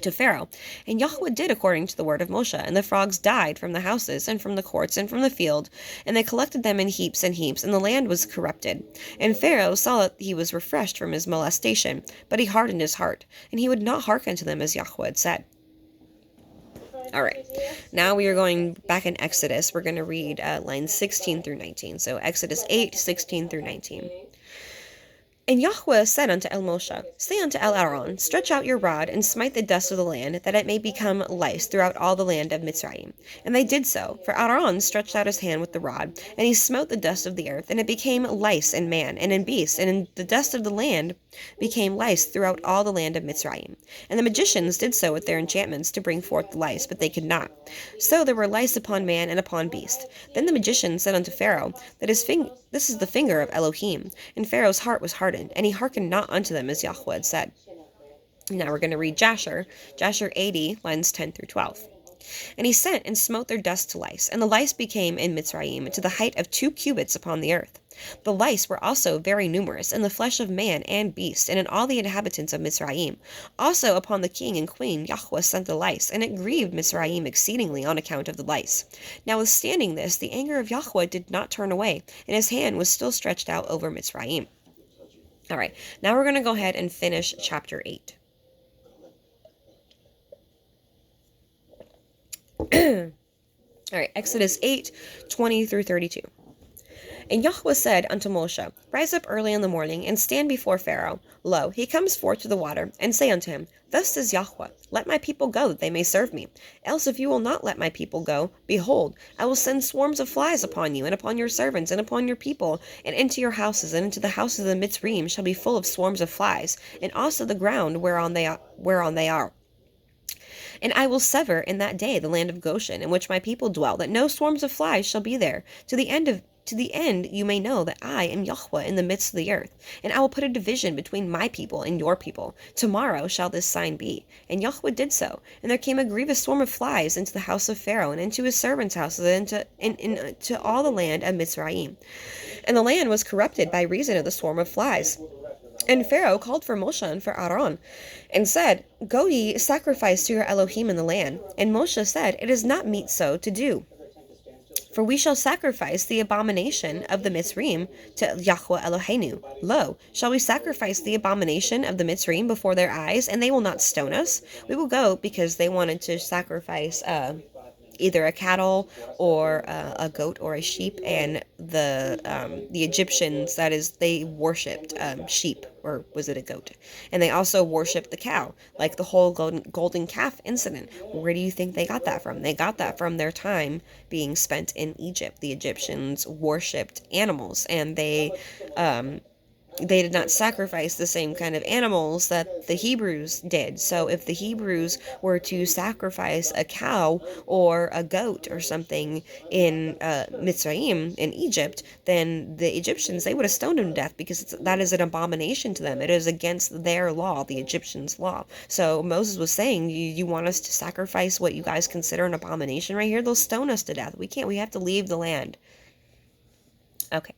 to Pharaoh. And Yahuah did according to the word of Moshe, and the frogs died from the houses, and from the courts, and from the field, and they collected them in heaps and heaps, and the land was corrupted. And Pharaoh saw that he was refreshed from his molestation, but he hardened his heart, and he would not hearken to them as Yahuah had said. Alright, now we are going back in Exodus. We're going to read lines 16 through 19. So Exodus 8, 16 through 19. And Yahuah said unto Moshe, Say unto Aharon, Stretch out your rod, and smite the dust of the land, that it may become lice throughout all the land of Mitzrayim. And they did so, for Aharon stretched out his hand with the rod, and he smote the dust of the earth, and it became lice in man, and in beast, and in the dust of the land became lice throughout all the land of Mitzrayim. And the magicians did so with their enchantments to bring forth the lice, but they could not. So there were lice upon man and upon beast. Then the magician said unto Pharaoh, This is the finger of Elohim. And Pharaoh's heart was hardened, and he hearkened not unto them as Yahuah had said. Now we're going to read Jasher 80, lines 10 through 12. And he sent and smote their dust to lice, and the lice became in Mitzrayim to the height of 2 cubits upon the earth. The lice were also very numerous in the flesh of man and beast, and in all the inhabitants of Mitzrayim. Also upon the king and queen Yahuah sent the lice, and it grieved Mitzrayim exceedingly on account of the lice. Notwithstanding this, the anger of Yahuah did not turn away, and his hand was still stretched out over Mitzrayim. All right, now we're going to go ahead and finish chapter 8. All right, Exodus 8, 20 through 32. And Yahuah said unto Moshe, Rise up early in the morning, and stand before Pharaoh. Lo, he comes forth to the water, and say unto him, Thus says Yahuah, Let my people go, that they may serve me. Else if you will not let my people go, behold, I will send swarms of flies upon you, and upon your servants, and upon your people, and into your houses, and into the houses of the Mitzrayim shall be full of swarms of flies, and also the ground whereon they are. And I will sever in that day the land of Goshen, in which my people dwell, that no swarms of flies shall be there, to the end you may know that I am Yahuah in the midst of the earth. And I will put a division between my people and your people. Tomorrow shall this sign be. And Yahuah did so. And there came a grievous swarm of flies into the house of Pharaoh, and into his servants' houses, and into all the land of Mitzrayim. And the land was corrupted by reason of the swarm of flies. And Pharaoh called for Mosheh and for Aharon, and said, Go ye, sacrifice to your Elohim in the land. And Moshe said, It is not meet so to do. For we shall sacrifice the abomination of the Mitzrayim to Yahuah Eloheinu. Lo, shall we sacrifice the abomination of the Mitzrayim before their eyes, and they will not stone us? We will go, because they wanted to sacrifice either a cattle or a goat or a sheep, and the Egyptians, that is, they worshipped sheep, or was it a goat? And they also worshipped the cow, like the whole golden calf incident. Where do you think they got that from? They got that from their time being spent in Egypt. The Egyptians worshipped animals, and they did not sacrifice the same kind of animals that the Hebrews did. So if the Hebrews were to sacrifice a cow or a goat or something in Mitzrayim, in Egypt, then the Egyptians, they would have stoned them to death, because that is an abomination to them. It is against their law, the Egyptians' law. So Moses was saying, you want us to sacrifice what you guys consider an abomination right here? They'll stone us to death. We can't. We have to leave the land. Okay.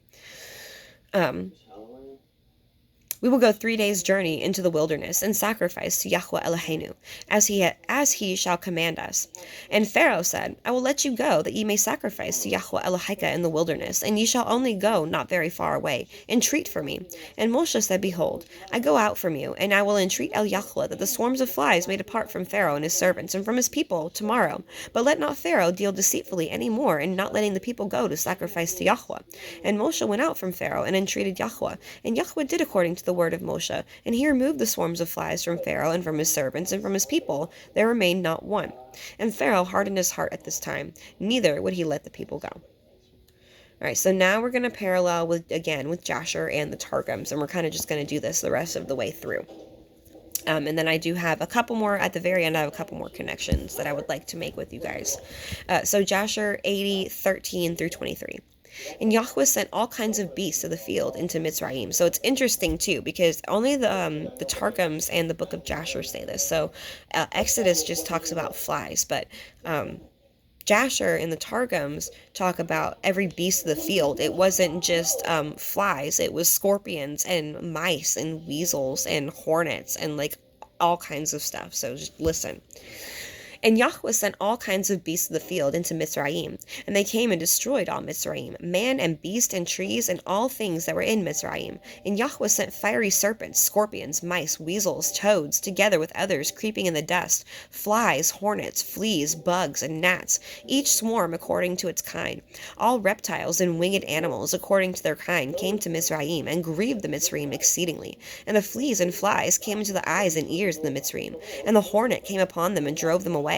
We will go 3 days' journey into the wilderness, and sacrifice to Yahuah Eloheinu, as he shall command us. And Pharaoh said, I will let you go, that ye may sacrifice to Yahuah Eloheka in the wilderness, and ye shall only go not very far away. Entreat for me. And Moshe said, Behold, I go out from you, and I will entreat El Yahuah, that the swarms of flies may depart from Pharaoh and his servants, and from his people tomorrow. But let not Pharaoh deal deceitfully any more, in not letting the people go to sacrifice to Yahuah. And Moshe went out from Pharaoh, and entreated Yahuah. And Yahuah did according to the word of Moshe, and he removed the swarms of flies from Pharaoh, and from his servants, and from his people. There remained not one. And Pharaoh hardened his heart at this time, neither would he let the people go. All right, so now we're going to parallel with Jasher and the Targums, and we're kind of just going to do this the rest of the way through. And then I do have a couple more at the very end. I have a couple more connections that I would like to make with you guys. So Jasher 80, 13 through 23. And Yahuah sent all kinds of beasts of the field into Mitzrayim. So it's interesting too, because only the Targums and the book of Jasher say this. So Exodus just talks about flies, but Jasher and the Targums talk about every beast of the field. It wasn't just flies. It was scorpions and mice and weasels and hornets and like all kinds of stuff. So just listen. And Yahuah sent all kinds of beasts of the field into Mitzrayim, and they came and destroyed all Mitzrayim, man and beast and trees and all things that were in Mitzrayim. And Yahuah sent fiery serpents, scorpions, mice, weasels, toads, together with others creeping in the dust, flies, hornets, fleas, bugs, and gnats, each swarm according to its kind. All reptiles and winged animals according to their kind came to Mitzrayim, and grieved the Mitzrayim exceedingly. And the fleas and flies came into the eyes and ears of the Mitzrayim, and the hornet came upon them and drove them away.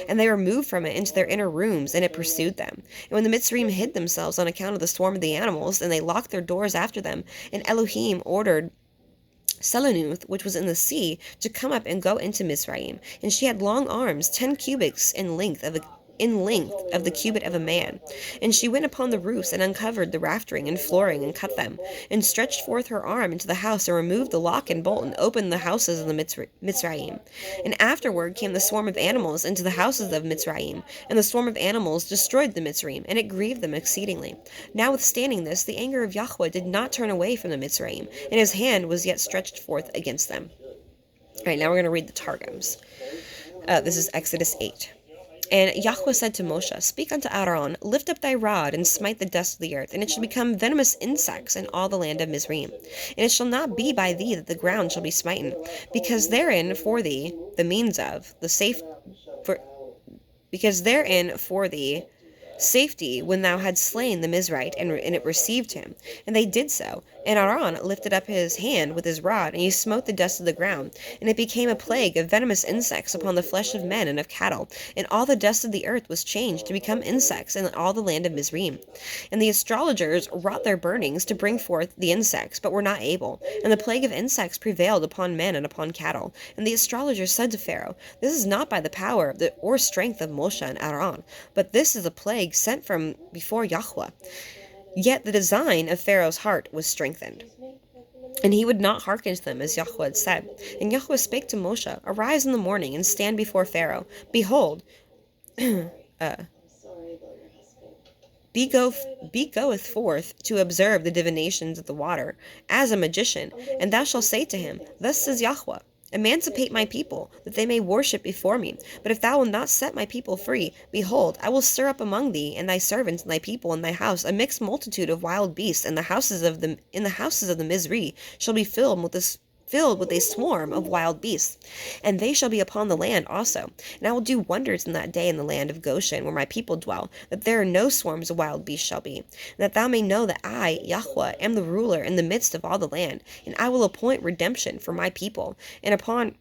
And they removed from it into their inner rooms, and it pursued them. And when the Mitzrayim hid themselves on account of the swarm of the animals, and they locked their doors after them, and Elohim ordered Selanuth, which was in the sea, to come up and go into Mitzrayim. And she had long arms, 10 cubits in length of the cubit of a man. And she went upon the roofs, and uncovered the raftering and flooring, and cut them, and stretched forth her arm into the house, and removed the lock and bolt, and opened the houses of the Mitzrayim. And afterward came the swarm of animals into the houses of Mitzrayim, and the swarm of animals destroyed the Mitzrayim, and it grieved them exceedingly. Notwithstanding this, the anger of Yahuah did not turn away from the Mitzrayim, and his hand was yet stretched forth against them. All right, now we're going to read the Targums. This is Exodus 8. And Yahuah said to Moshe, Speak unto Aharon, lift up thy rod, and smite the dust of the earth, and it shall become venomous insects in all the land of Mizraim. And it shall not be by thee that the ground shall be smitten, because therein for thee the means of the safe, because therein for thee safety when thou hadst slain the Mizrite, and it received him. And they did so. And Aaron lifted up his hand with his rod, and he smote the dust of the ground, and it became a plague of venomous insects upon the flesh of men and of cattle, and all the dust of the earth was changed to become insects in all the land of Mizraim. And the astrologers wrought their burnings to bring forth the insects, but were not able. And the plague of insects prevailed upon men and upon cattle. And the astrologers said to Pharaoh, This is not by the power or strength of Mosheh and Aharon, but this is a plague sent from before Yahuah. Yet the design of Pharaoh's heart was strengthened, and he would not hearken to them as Yahuah had said. And Yahuah spake to Moshe, Arise in the morning, and stand before Pharaoh. Behold, Be goeth forth to observe the divinations of the water, as a magician, and thou shalt say to him, Thus says Yahuah, Emancipate my people, that they may worship before me. But if thou wilt not set my people free, behold, I will stir up among thee and thy servants and thy people and thy house a mixed multitude of wild beasts, and the houses of the Mizri shall be filled with a swarm of wild beasts, and they shall be upon the land also. And I will do wonders in that day in the land of Goshen, where my people dwell, that there are no swarms of wild beasts shall be, and that thou may know that I, Yahuah, am the ruler in the midst of all the land, and I will appoint redemption for my people, and upon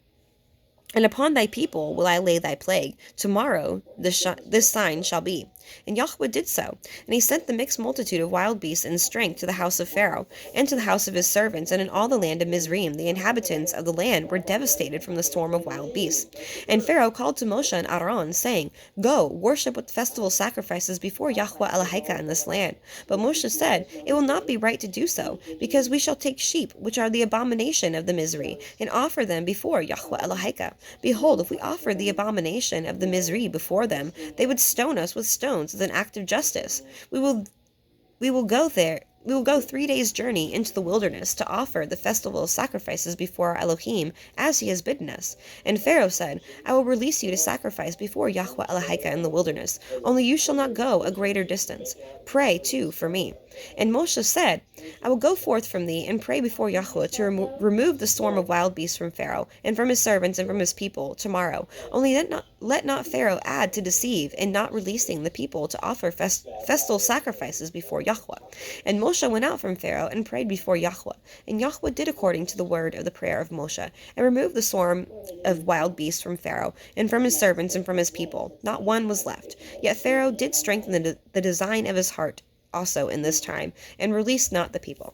thy people will I lay thy plague. Tomorrow this sign shall be. And Yahuah did so. And he sent the mixed multitude of wild beasts in strength to the house of Pharaoh, and to the house of his servants, and in all the land of Mizraim the inhabitants of the land were devastated from the swarm of wild beasts. And Pharaoh called to Mosheh and Aharon, saying, Go, worship with festival sacrifices before Yahuah Eloheka in this land. But Moshe said, It will not be right to do so, because we shall take sheep, which are the abomination of the Mizri, and offer them before Yahuah Eloheka. Behold, if we offer the abomination of the Mizri before them, they would stone us with stones as an act of justice. We will go 3 days' journey into the wilderness to offer the festival of sacrifices before our Elohim, as he has bidden us. And Pharaoh said, I will release you to sacrifice before Yahuah Eloheka in the wilderness, only you shall not go a greater distance. Pray, too, for me. And Moshe said, I will go forth from thee and pray before Yahuah to remove the swarm of wild beasts from Pharaoh, and from his servants, and from his people, tomorrow. Only let not Pharaoh add to deceive in not releasing the people to offer festal sacrifices before Yahuah. And Moshe went out from Pharaoh and prayed before Yahuah. And Yahuah did according to the word of the prayer of Moshe, and removed the swarm of wild beasts from Pharaoh, and from his servants, and from his people. Not one was left. Yet Pharaoh did strengthen the design of his heart also in this time, and released not the people.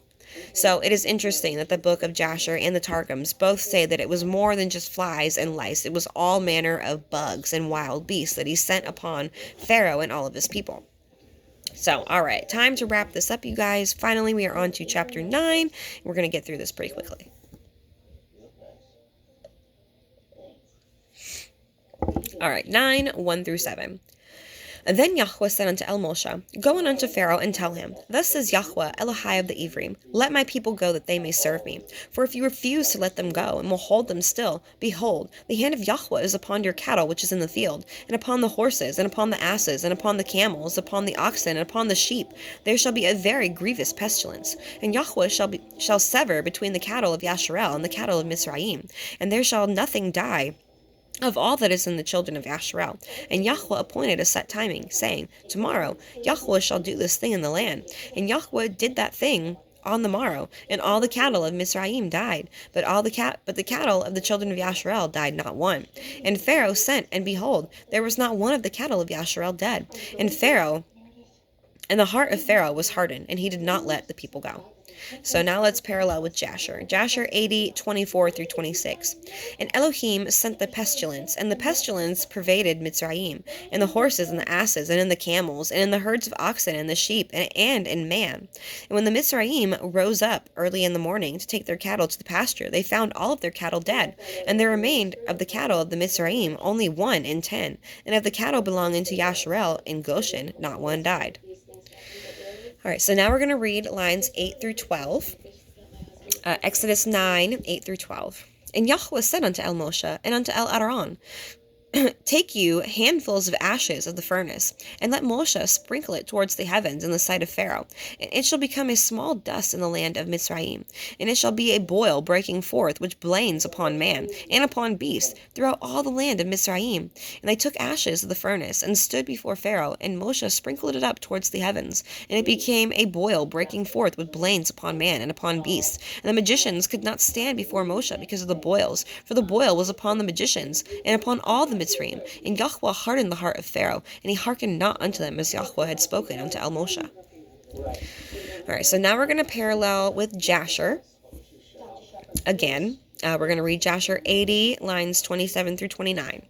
So it is interesting that the book of Jasher and the Targums both say that it was more than just flies and lice. It was all manner of bugs and wild beasts that he sent upon Pharaoh and all of his people. So, all right, time to wrap this up, you guys. Finally, we are on to chapter 9. We're going to get through this pretty quickly. All right, 9, 1 through 7. And then Yahuah said unto Moshe, Go in unto Pharaoh, and tell him, Thus says Yahuah, Elohai of the Ephraim, Let my people go, that they may serve me. For if you refuse to let them go, and will hold them still, behold, the hand of Yahuah is upon your cattle which is in the field, and upon the horses, and upon the asses, and upon the camels, upon the oxen, and upon the sheep. There shall be a very grievous pestilence. And Yahuah shall sever between the cattle of Yasharel and the cattle of Mizraim, and there shall nothing die of all that is in the children of Yasharel. And Yahuah appointed a set timing, saying, Tomorrow Yahuah shall do this thing in the land. And Yahuah did that thing on the morrow, and all the cattle of Mizraim died, but the cattle of the children of Yasharel died not one. And Pharaoh sent, and behold, there was not one of the cattle of Yasharel dead. And the heart of Pharaoh was hardened, and he did not let the people go. So now let's parallel with Jasher. Jasher 80, 24 through 26. And Elohim sent the pestilence, and the pestilence pervaded Mitzrayim, and the horses and the asses, and in the camels, and in the herds of oxen, and the sheep, and in man. And when the Mitzrayim rose up early in the morning to take their cattle to the pasture, they found all of their cattle dead. And there remained of the cattle of the Mitzrayim only 1 in 10, and of the cattle belonging to Yasharel in Goshen, not one died. All right, so now we're going to read lines 8 through 12. Exodus 9, 8 through 12. And Yahuah said unto Moshe and unto Aharon, Take you handfuls of ashes of the furnace, and let Moshe sprinkle it towards the heavens in the sight of Pharaoh, and it shall become a small dust in the land of Mitzrayim, and it shall be a boil breaking forth, which blains upon man and upon beast throughout all the land of Mitzrayim. And they took ashes of the furnace, and stood before Pharaoh, and Moshe sprinkled it up towards the heavens, and it became a boil breaking forth, which blains upon man and upon beast. And the magicians could not stand before Moshe because of the boils, for the boil was upon the magicians, and upon all the Mitzrayim. And Yahuah hardened the heart of Pharaoh, and he hearkened not unto them, as Yahuah had spoken unto Moshe. Alright, so now we're going to parallel with Jasher. Again, we're going to read Jasher 80, lines 27 through 29.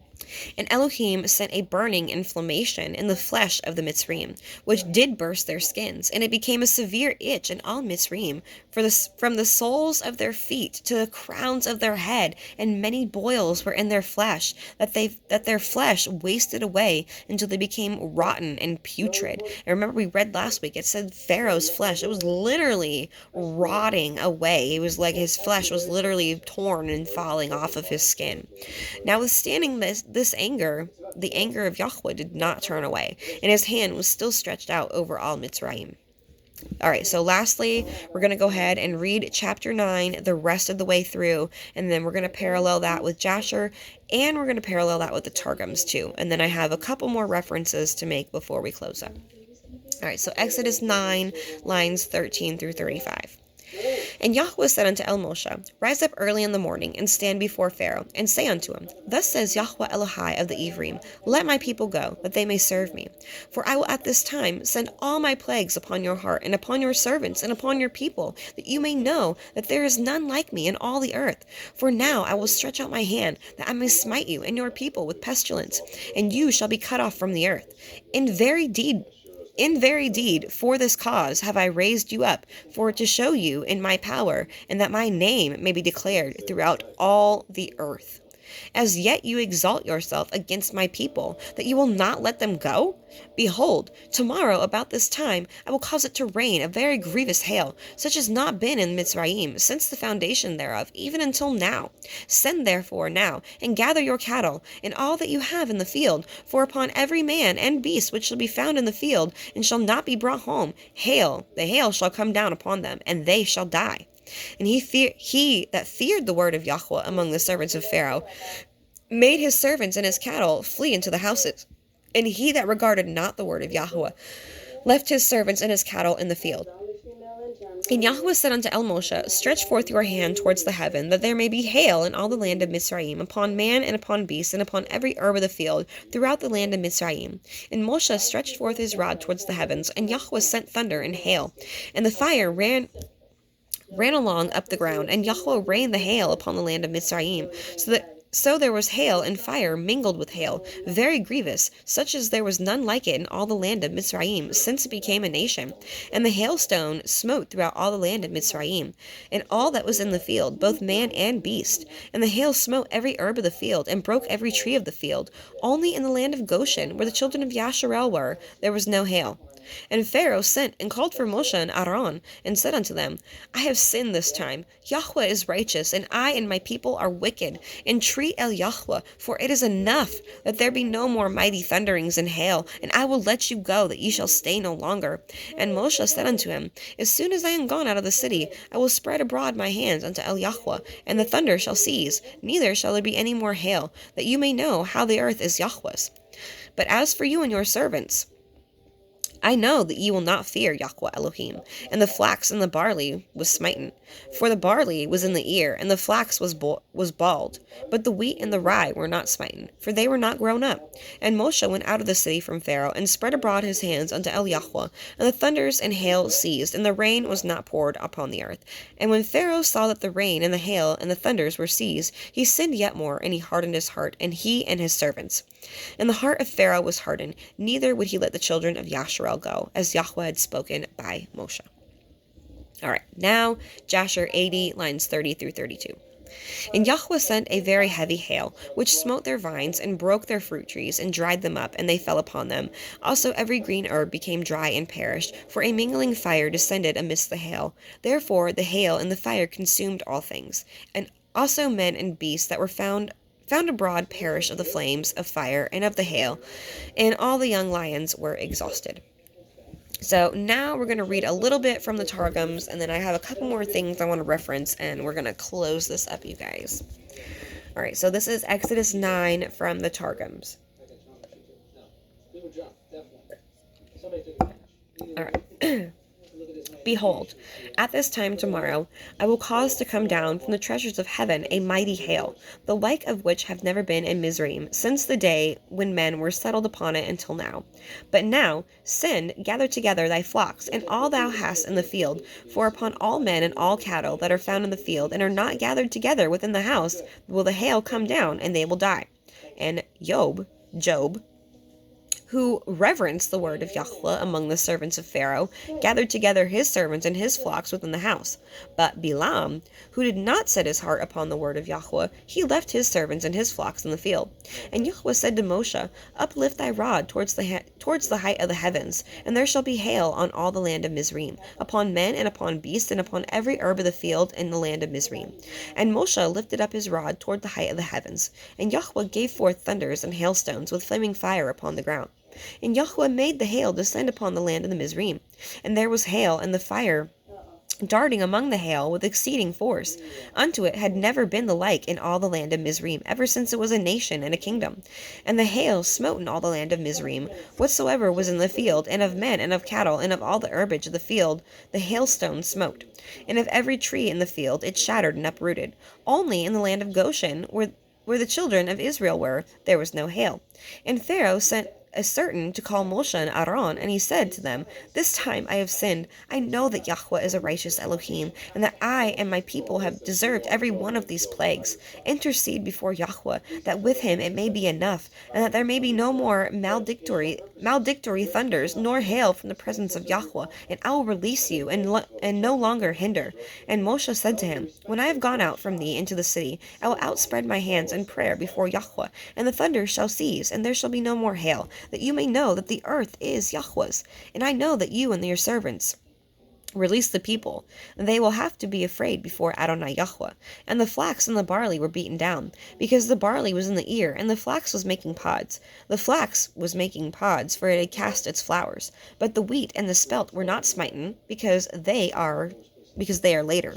And Elohim sent a burning inflammation in the flesh of the Mitzrayim, which did burst their skins, and it became a severe itch in all Mitzrayim, from the soles of their feet to the crowns of their head, and many boils were in their flesh, that their flesh wasted away until they became rotten and putrid. And remember, we read last week, it said Pharaoh's flesh, it was literally rotting away. It was like his flesh was literally torn and falling off of his skin. Notwithstanding this anger, the anger of Yahuah did not turn away, and his hand was still stretched out over all Mitzrayim. Alright, so lastly, we're going to go ahead and read chapter 9 the rest of the way through, and then we're going to parallel that with Jasher, and we're going to parallel that with the Targums too, and then I have a couple more references to make before we close up. Alright, so Exodus 9, lines 13 through 35. And Yahuah said unto Moshe, Rise up early in the morning, and stand before Pharaoh, and say unto him, Thus says Yahuah Elohai of the Ephraim, Let my people go, that they may serve me. For I will at this time send all my plagues upon your heart, and upon your servants, and upon your people, that you may know that there is none like me in all the earth. For now I will stretch out my hand, that I may smite you and your people with pestilence, and you shall be cut off from the earth. In very deed, for this cause have I raised you up, for to show you in my power, and that my name may be declared throughout all the earth. As yet you exalt yourself against my people, that you will not let them go? Behold, tomorrow about this time I will cause it to rain a very grievous hail, such as not been in Mitzrayim since the foundation thereof, even until now. Send therefore now, and gather your cattle, and all that you have in the field, for upon every man and beast which shall be found in the field, and shall not be brought home, the hail shall come down upon them, and they shall die. And he that feared the word of Yahuah among the servants of Pharaoh made his servants and his cattle flee into the houses. And he that regarded not the word of Yahuah left his servants and his cattle in the field. And Yahuah said unto Moshe, Stretch forth your hand towards the heaven, that there may be hail in all the land of Mitzrayim, upon man and upon beast, and upon every herb of the field, throughout the land of Mitzrayim. And Moshe stretched forth his rod towards the heavens, and Yahuah sent thunder and hail, and the fire ran along up the ground, and Yahuah rained the hail upon the land of Mitzrayim, so there was hail and fire mingled with hail, very grievous, such as there was none like it in all the land of Mitzrayim, since it became a nation. And the hailstone smote throughout all the land of Mitzrayim, and all that was in the field, both man and beast. And the hail smote every herb of the field, and broke every tree of the field. Only in the land of Goshen, where the children of Yasharel were, there was no hail. And Pharaoh sent and called for Mosheh and Aharon, and said unto them, I have sinned this time. Yahuah is righteous, and I and my people are wicked. Entreat Yahuah, for it is enough that there be no more mighty thunderings and hail, and I will let you go, that ye shall stay no longer. And Mosheh said unto him, As soon as I am gone out of the city, I will spread abroad my hands unto Yahuah, and the thunder shall cease, neither shall there be any more hail, that you may know how the earth is Yahuah's. But as for you and your servants, I know that ye will not fear Yahuah Elohim. And the flax and the barley was smitten. For the barley was in the ear, and the flax was bald. But the wheat and the rye were not smitten, for they were not grown up. And Moshe went out of the city from Pharaoh, and spread abroad his hands unto Yahuah. And the thunders and hail ceased, and the rain was not poured upon the earth. And when Pharaoh saw that the rain and the hail and the thunders were ceased, he sinned yet more, and he hardened his heart, and he and his servants. And the heart of Pharaoh was hardened, neither would he let the children of Yasharel go, as Yahuah had spoken by Moshe. Alright, now Jasher 80, lines 30 through 32. And Yahuah sent a very heavy hail, which smote their vines, and broke their fruit trees, and dried them up, and they fell upon them. Also every green herb became dry and perished, for a mingling fire descended amidst the hail. Therefore the hail and the fire consumed all things. And also men and beasts that were found found abroad perished of the flames of fire and of the hail, and all the young lions were exhausted. So now we're going to read a little bit from the Targums, and then I have a couple more things I want to reference, and we're going to close this up, you guys. All right, so this is Exodus 9 from the Targums. All right. Behold, at this time tomorrow, I will cause to come down from the treasures of heaven a mighty hail, the like of which have never been in Mizraim, since the day when men were settled upon it until now. But now, send, gather together thy flocks, and all thou hast in the field, for upon all men and all cattle that are found in the field, and are not gathered together within the house, will the hail come down, and they will die. And Job, who reverenced the word of Yahuah among the servants of Pharaoh, gathered together his servants and his flocks within the house. But Bilam, who did not set his heart upon the word of Yahuah, he left his servants and his flocks in the field. And Yahuah said to Moshe, Uplift thy rod towards the height of the heavens, and there shall be hail on all the land of Mizraim, upon men and upon beasts, and upon every herb of the field in the land of Mizraim. And Moshe lifted up his rod toward the height of the heavens, and Yahuah gave forth thunders and hailstones with flaming fire upon the ground. And Yahuah made the hail descend upon the land of the Mizraim. And there was hail, and the fire darting among the hail with exceeding force. Unto it had never been the like in all the land of Mizraim, ever since it was a nation and a kingdom. And the hail smote in all the land of Mizraim, whatsoever was in the field, and of men, and of cattle, and of all the herbage of the field, the hailstone smote. And of every tree in the field it shattered and uprooted. Only in the land of Goshen, where the children of Israel were, there was no hail. And Pharaoh sent a certain to call Mosheh and Aharon, and he said to them, This time I have sinned. I know that Yahuah is a righteous Elohim, and that I and my people have deserved every one of these plagues. Intercede before Yahuah, that with him it may be enough, and that there may be no more maledictory thunders, nor hail from the presence of Yahuah, and I will release you, and no longer hinder. And Moshe said to him, When I have gone out from thee into the city, I will outspread my hands in prayer before Yahuah, and the thunder shall cease, and there shall be no more hail, that you may know that the earth is Yahuah's. And I know that you and your servants release the people, and they will have to be afraid before Adonai Yahuah. And the flax and the barley were beaten down, because the barley was in the ear, and the flax was making pods. The flax was making pods, for it had cast its flowers. But the wheat and the spelt were not smitten, because they are later.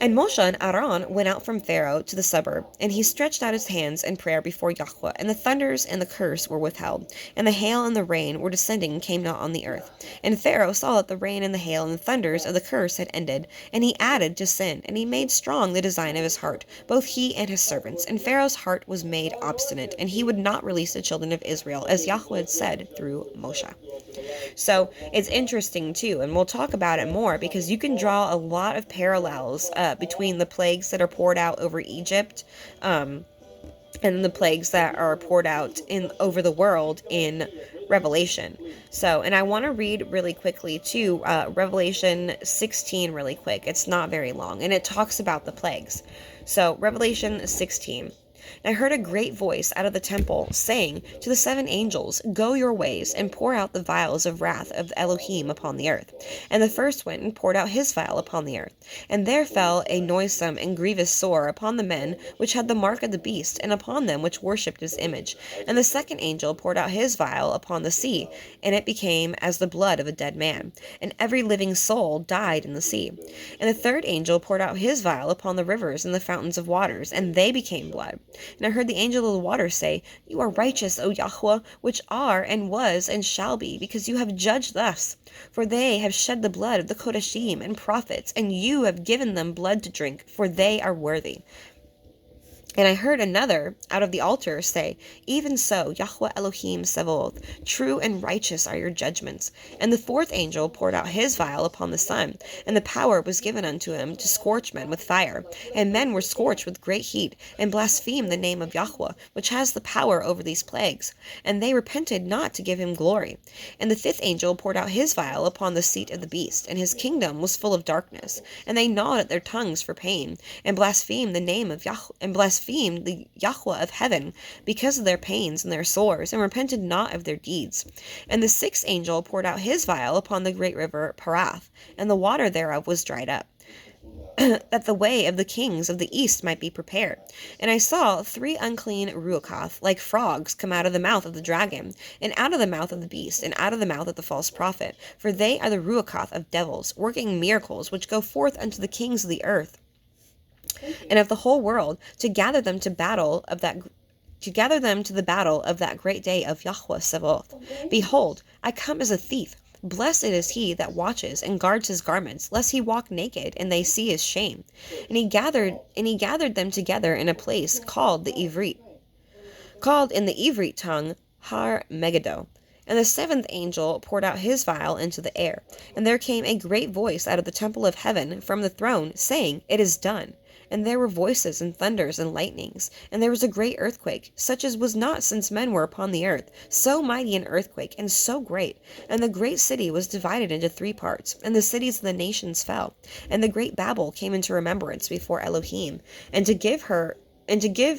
And Mosheh and Aharon went out from Pharaoh to the suburb, and he stretched out his hands in prayer before Yahuah, and the thunders and the curse were withheld, and the hail and the rain were descending and came not on the earth. And Pharaoh saw that the rain and the hail and the thunders of the curse had ended, and he added to sin, and he made strong the design of his heart, both he and his servants. And Pharaoh's heart was made obstinate, and he would not release the children of Israel, as Yahuah had said through Moshe. So it's interesting too, and we'll talk about it more, because you can draw a lot of parallels between the plagues that are poured out over Egypt and the plagues that are poured out over the world in Revelation. So, and I want to read really quickly too, Revelation 16 really quick. It's not very long, and it talks about the plagues. So Revelation 16. And I heard a great voice out of the temple, saying to the 7 angels, Go your ways, and pour out the vials of wrath of Elohim upon the earth. And the first went and poured out his vial upon the earth. And there fell a noisome and grievous sore upon the men which had the mark of the beast, and upon them which worshipped his image. And the second angel poured out his vial upon the sea, and it became as the blood of a dead man. And every living soul died in the sea. And the third angel poured out his vial upon the rivers and the fountains of waters, and they became blood. And I heard the angel of the water say, You are righteous, O Yahuah, which are, and was, and shall be, because you have judged thus. For they have shed the blood of the Kodashim and prophets, and you have given them blood to drink, for they are worthy. And I heard another out of the altar say, Even so, Yahuah Elohim Sevoth, true and righteous are your judgments. And the fourth angel poured out his vial upon the sun, and the power was given unto him to scorch men with fire. And men were scorched with great heat, and blasphemed the name of Yahuah, which has the power over these plagues. And they repented not to give him glory. And the fifth angel poured out his vial upon the seat of the beast, and his kingdom was full of darkness. And they gnawed at their tongues for pain, and blasphemed the name of Yahuah, and blasphemed the Yahuah of heaven because of their pains and their sores, and repented not of their deeds. And the sixth angel poured out his vial upon the great river Parath, and the water thereof was dried up. that the way of the kings of the east might be prepared. And I saw 3 unclean ruachoth, like frogs, come out of the mouth of the dragon, and out of the mouth of the beast, and out of the mouth of the false prophet. For they are the ruachoth of devils, working miracles, which go forth unto the kings of the earth and of the whole world, to gather them to the battle of that great day of Yahuah Sevoth. Behold, I come as a thief. Blessed is he that watches and guards his garments, lest he walk naked, and they see his shame. And he gathered them together in a place called in the Ivrit tongue Har Megiddo. And the 7th angel poured out his vial into the air, and there came a great voice out of the temple of heaven from the throne, saying, It is done. And there were voices and thunders and lightnings, and there was a great earthquake, such as was not since men were upon the earth, so mighty an earthquake, and so great. And the great city was divided into 3 parts, and the cities of the nations fell. And the great Babel came into remembrance before Elohim, and to give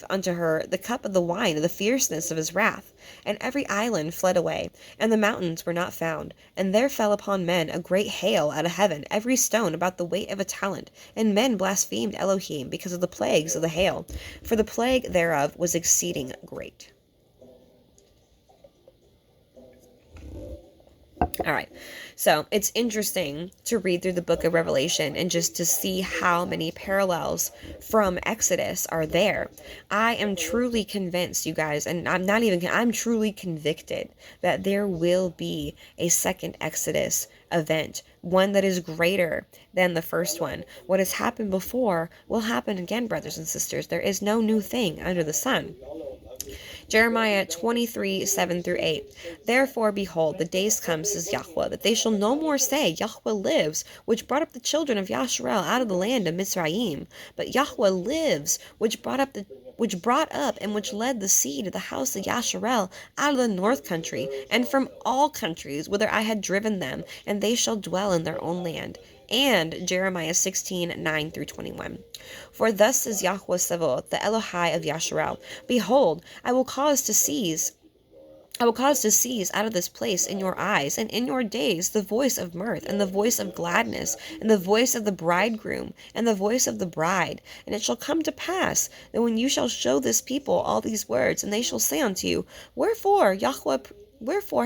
unto her the cup of the wine of the fierceness of his wrath. And every island fled away, and the mountains were not found. And there fell upon men a great hail out of heaven, every stone about the weight of a talent. And men blasphemed Elohim because of the plagues of the hail, for the plague thereof was exceeding great. All right, so it's interesting to read through the book of Revelation and just to see how many parallels from Exodus are there. I am truly convinced, you guys, and I'm truly convicted that there will be a second Exodus event, one that is greater than the first one. What has happened before will happen again, brothers and sisters. There is no new thing under the sun. Jeremiah 23, 7-8. Therefore, behold, the days come, says Yahuah, that they shall no more say, Yahuah lives, which brought up the children of Yasharel out of the land of Mizraim. But Yahuah lives, which brought up and which led the seed of the house of Yasharel out of the north country, and from all countries whither I had driven them, and they shall dwell in their own land. And Jeremiah 16, 9-21. For thus says Yahuah Sevoth, the Elohai of Yasharel, Behold, I will cause to cease out of this place in your eyes and in your days the voice of mirth and the voice of gladness and the voice of the bridegroom and the voice of the bride. And it shall come to pass that when you shall show this people all these words, and they shall say unto you, Wherefore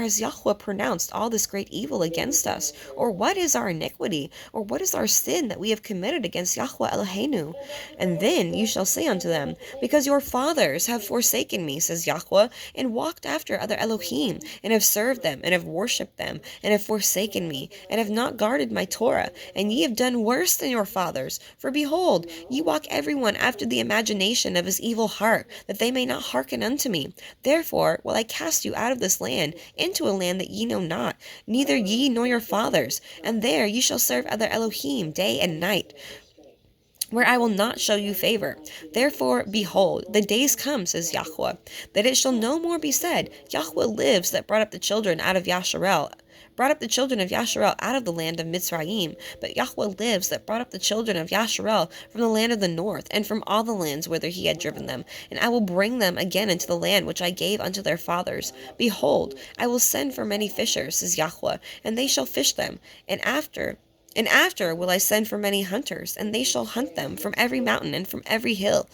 has Yahuah pronounced all this great evil against us? Or what is our iniquity? Or what is our sin that we have committed against Yahuah Eloheinu? And then you shall say unto them, Because your fathers have forsaken me, says Yahuah, and walked after other Elohim, and have served them, and have worshipped them, and have forsaken me, and have not guarded my Torah, and ye have done worse than your fathers. For behold, ye walk every one after the imagination of his evil heart, that they may not hearken unto me. Therefore will I cast you out of this land, into a land that ye know not, neither ye nor your fathers, and there ye shall serve other Elohim day and night, where I will not show you favor. Therefore, behold, the days come, says Yahuah, that it shall no more be said, Yahuah lives that brought up the children of Yasharel out of the land of Mitzrayim, but Yahuah lives that brought up the children of Yasharel from the land of the north, and from all the lands whither he had driven them. And I will bring them again into the land which I gave unto their fathers. Behold, I will send for many fishers, says Yahuah, and they shall fish them. And after will I send for many hunters, and they shall hunt them from every mountain and from every hill,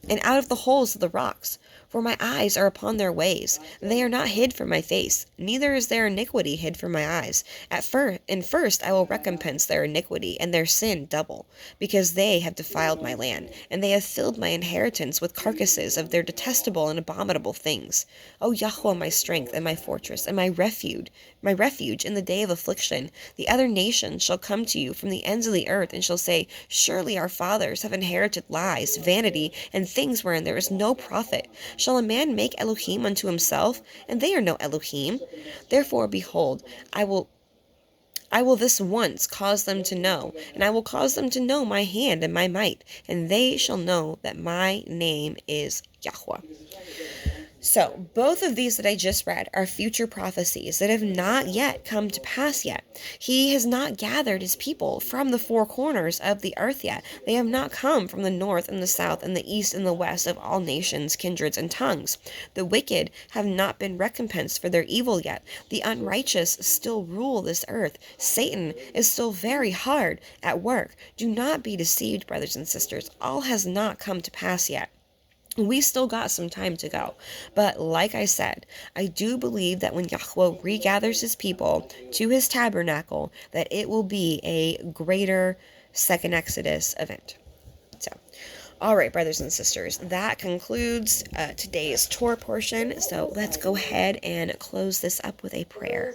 and out of the holes of the rocks. For my eyes are upon their ways, they are not hid from my face, neither is their iniquity hid from my eyes. First I will recompense their iniquity and their sin double, because they have defiled my land, and they have filled my inheritance with carcasses of their detestable and abominable things. O Yahuah, my strength and my fortress, and my refuge in the day of affliction, the other nations shall come to you from the ends of the earth, and shall say, Surely our fathers have inherited lies, vanity, and things wherein there is no profit. Shall a man make Elohim unto himself? And they are no Elohim. Therefore, behold, I will this once cause them to know, and I will cause them to know my hand and my might, and they shall know that my name is Yahuah. So, both of these that I just read are future prophecies that have not yet come to pass yet. He has not gathered his people from the four corners of the earth yet. They have not come from the north and the south and the east and the west of all nations, kindreds, and tongues. The wicked have not been recompensed for their evil yet. The unrighteous still rule this earth. Satan is still very hard at work. Do not be deceived, brothers and sisters. All has not come to pass yet. We still got some time to go. But like I said, I do believe that when Yahuah regathers his people to his tabernacle, that it will be a greater second Exodus event. So, all right, brothers and sisters, that concludes today's Torah portion. So let's go ahead and close this up with a prayer.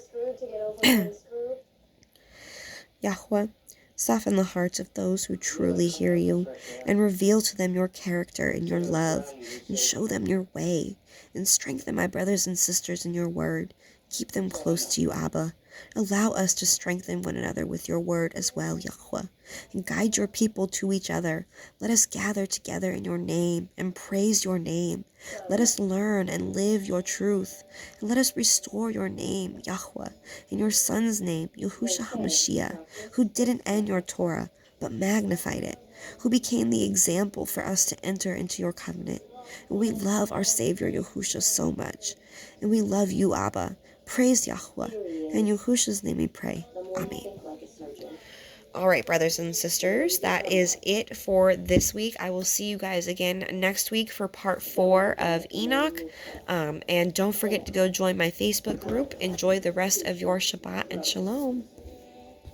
Yahuah, soften the hearts of those who truly hear you, and reveal to them your character and your love, and show them your way, and strengthen my brothers and sisters in your word. Keep them close to you, Abba. Allow us to strengthen one another with your word as well, Yahuah, and guide your people to each other. Let us gather together in your name and praise your name. Let us learn and live your truth, and let us restore your name, Yahuah, in your Son's name, Yahushua HaMashiach, who didn't end your Torah, but magnified it, who became the example for us to enter into your covenant. And we love our Savior Yahushua so much, and we love you, Abba. Praise Yahuah. In Yahushua's name we pray. Amen. All right, brothers and sisters, that is it for this week. I will see you guys again next week for part 4 of Enoch. And don't forget to go join my Facebook group. Enjoy the rest of your Shabbat and Shalom.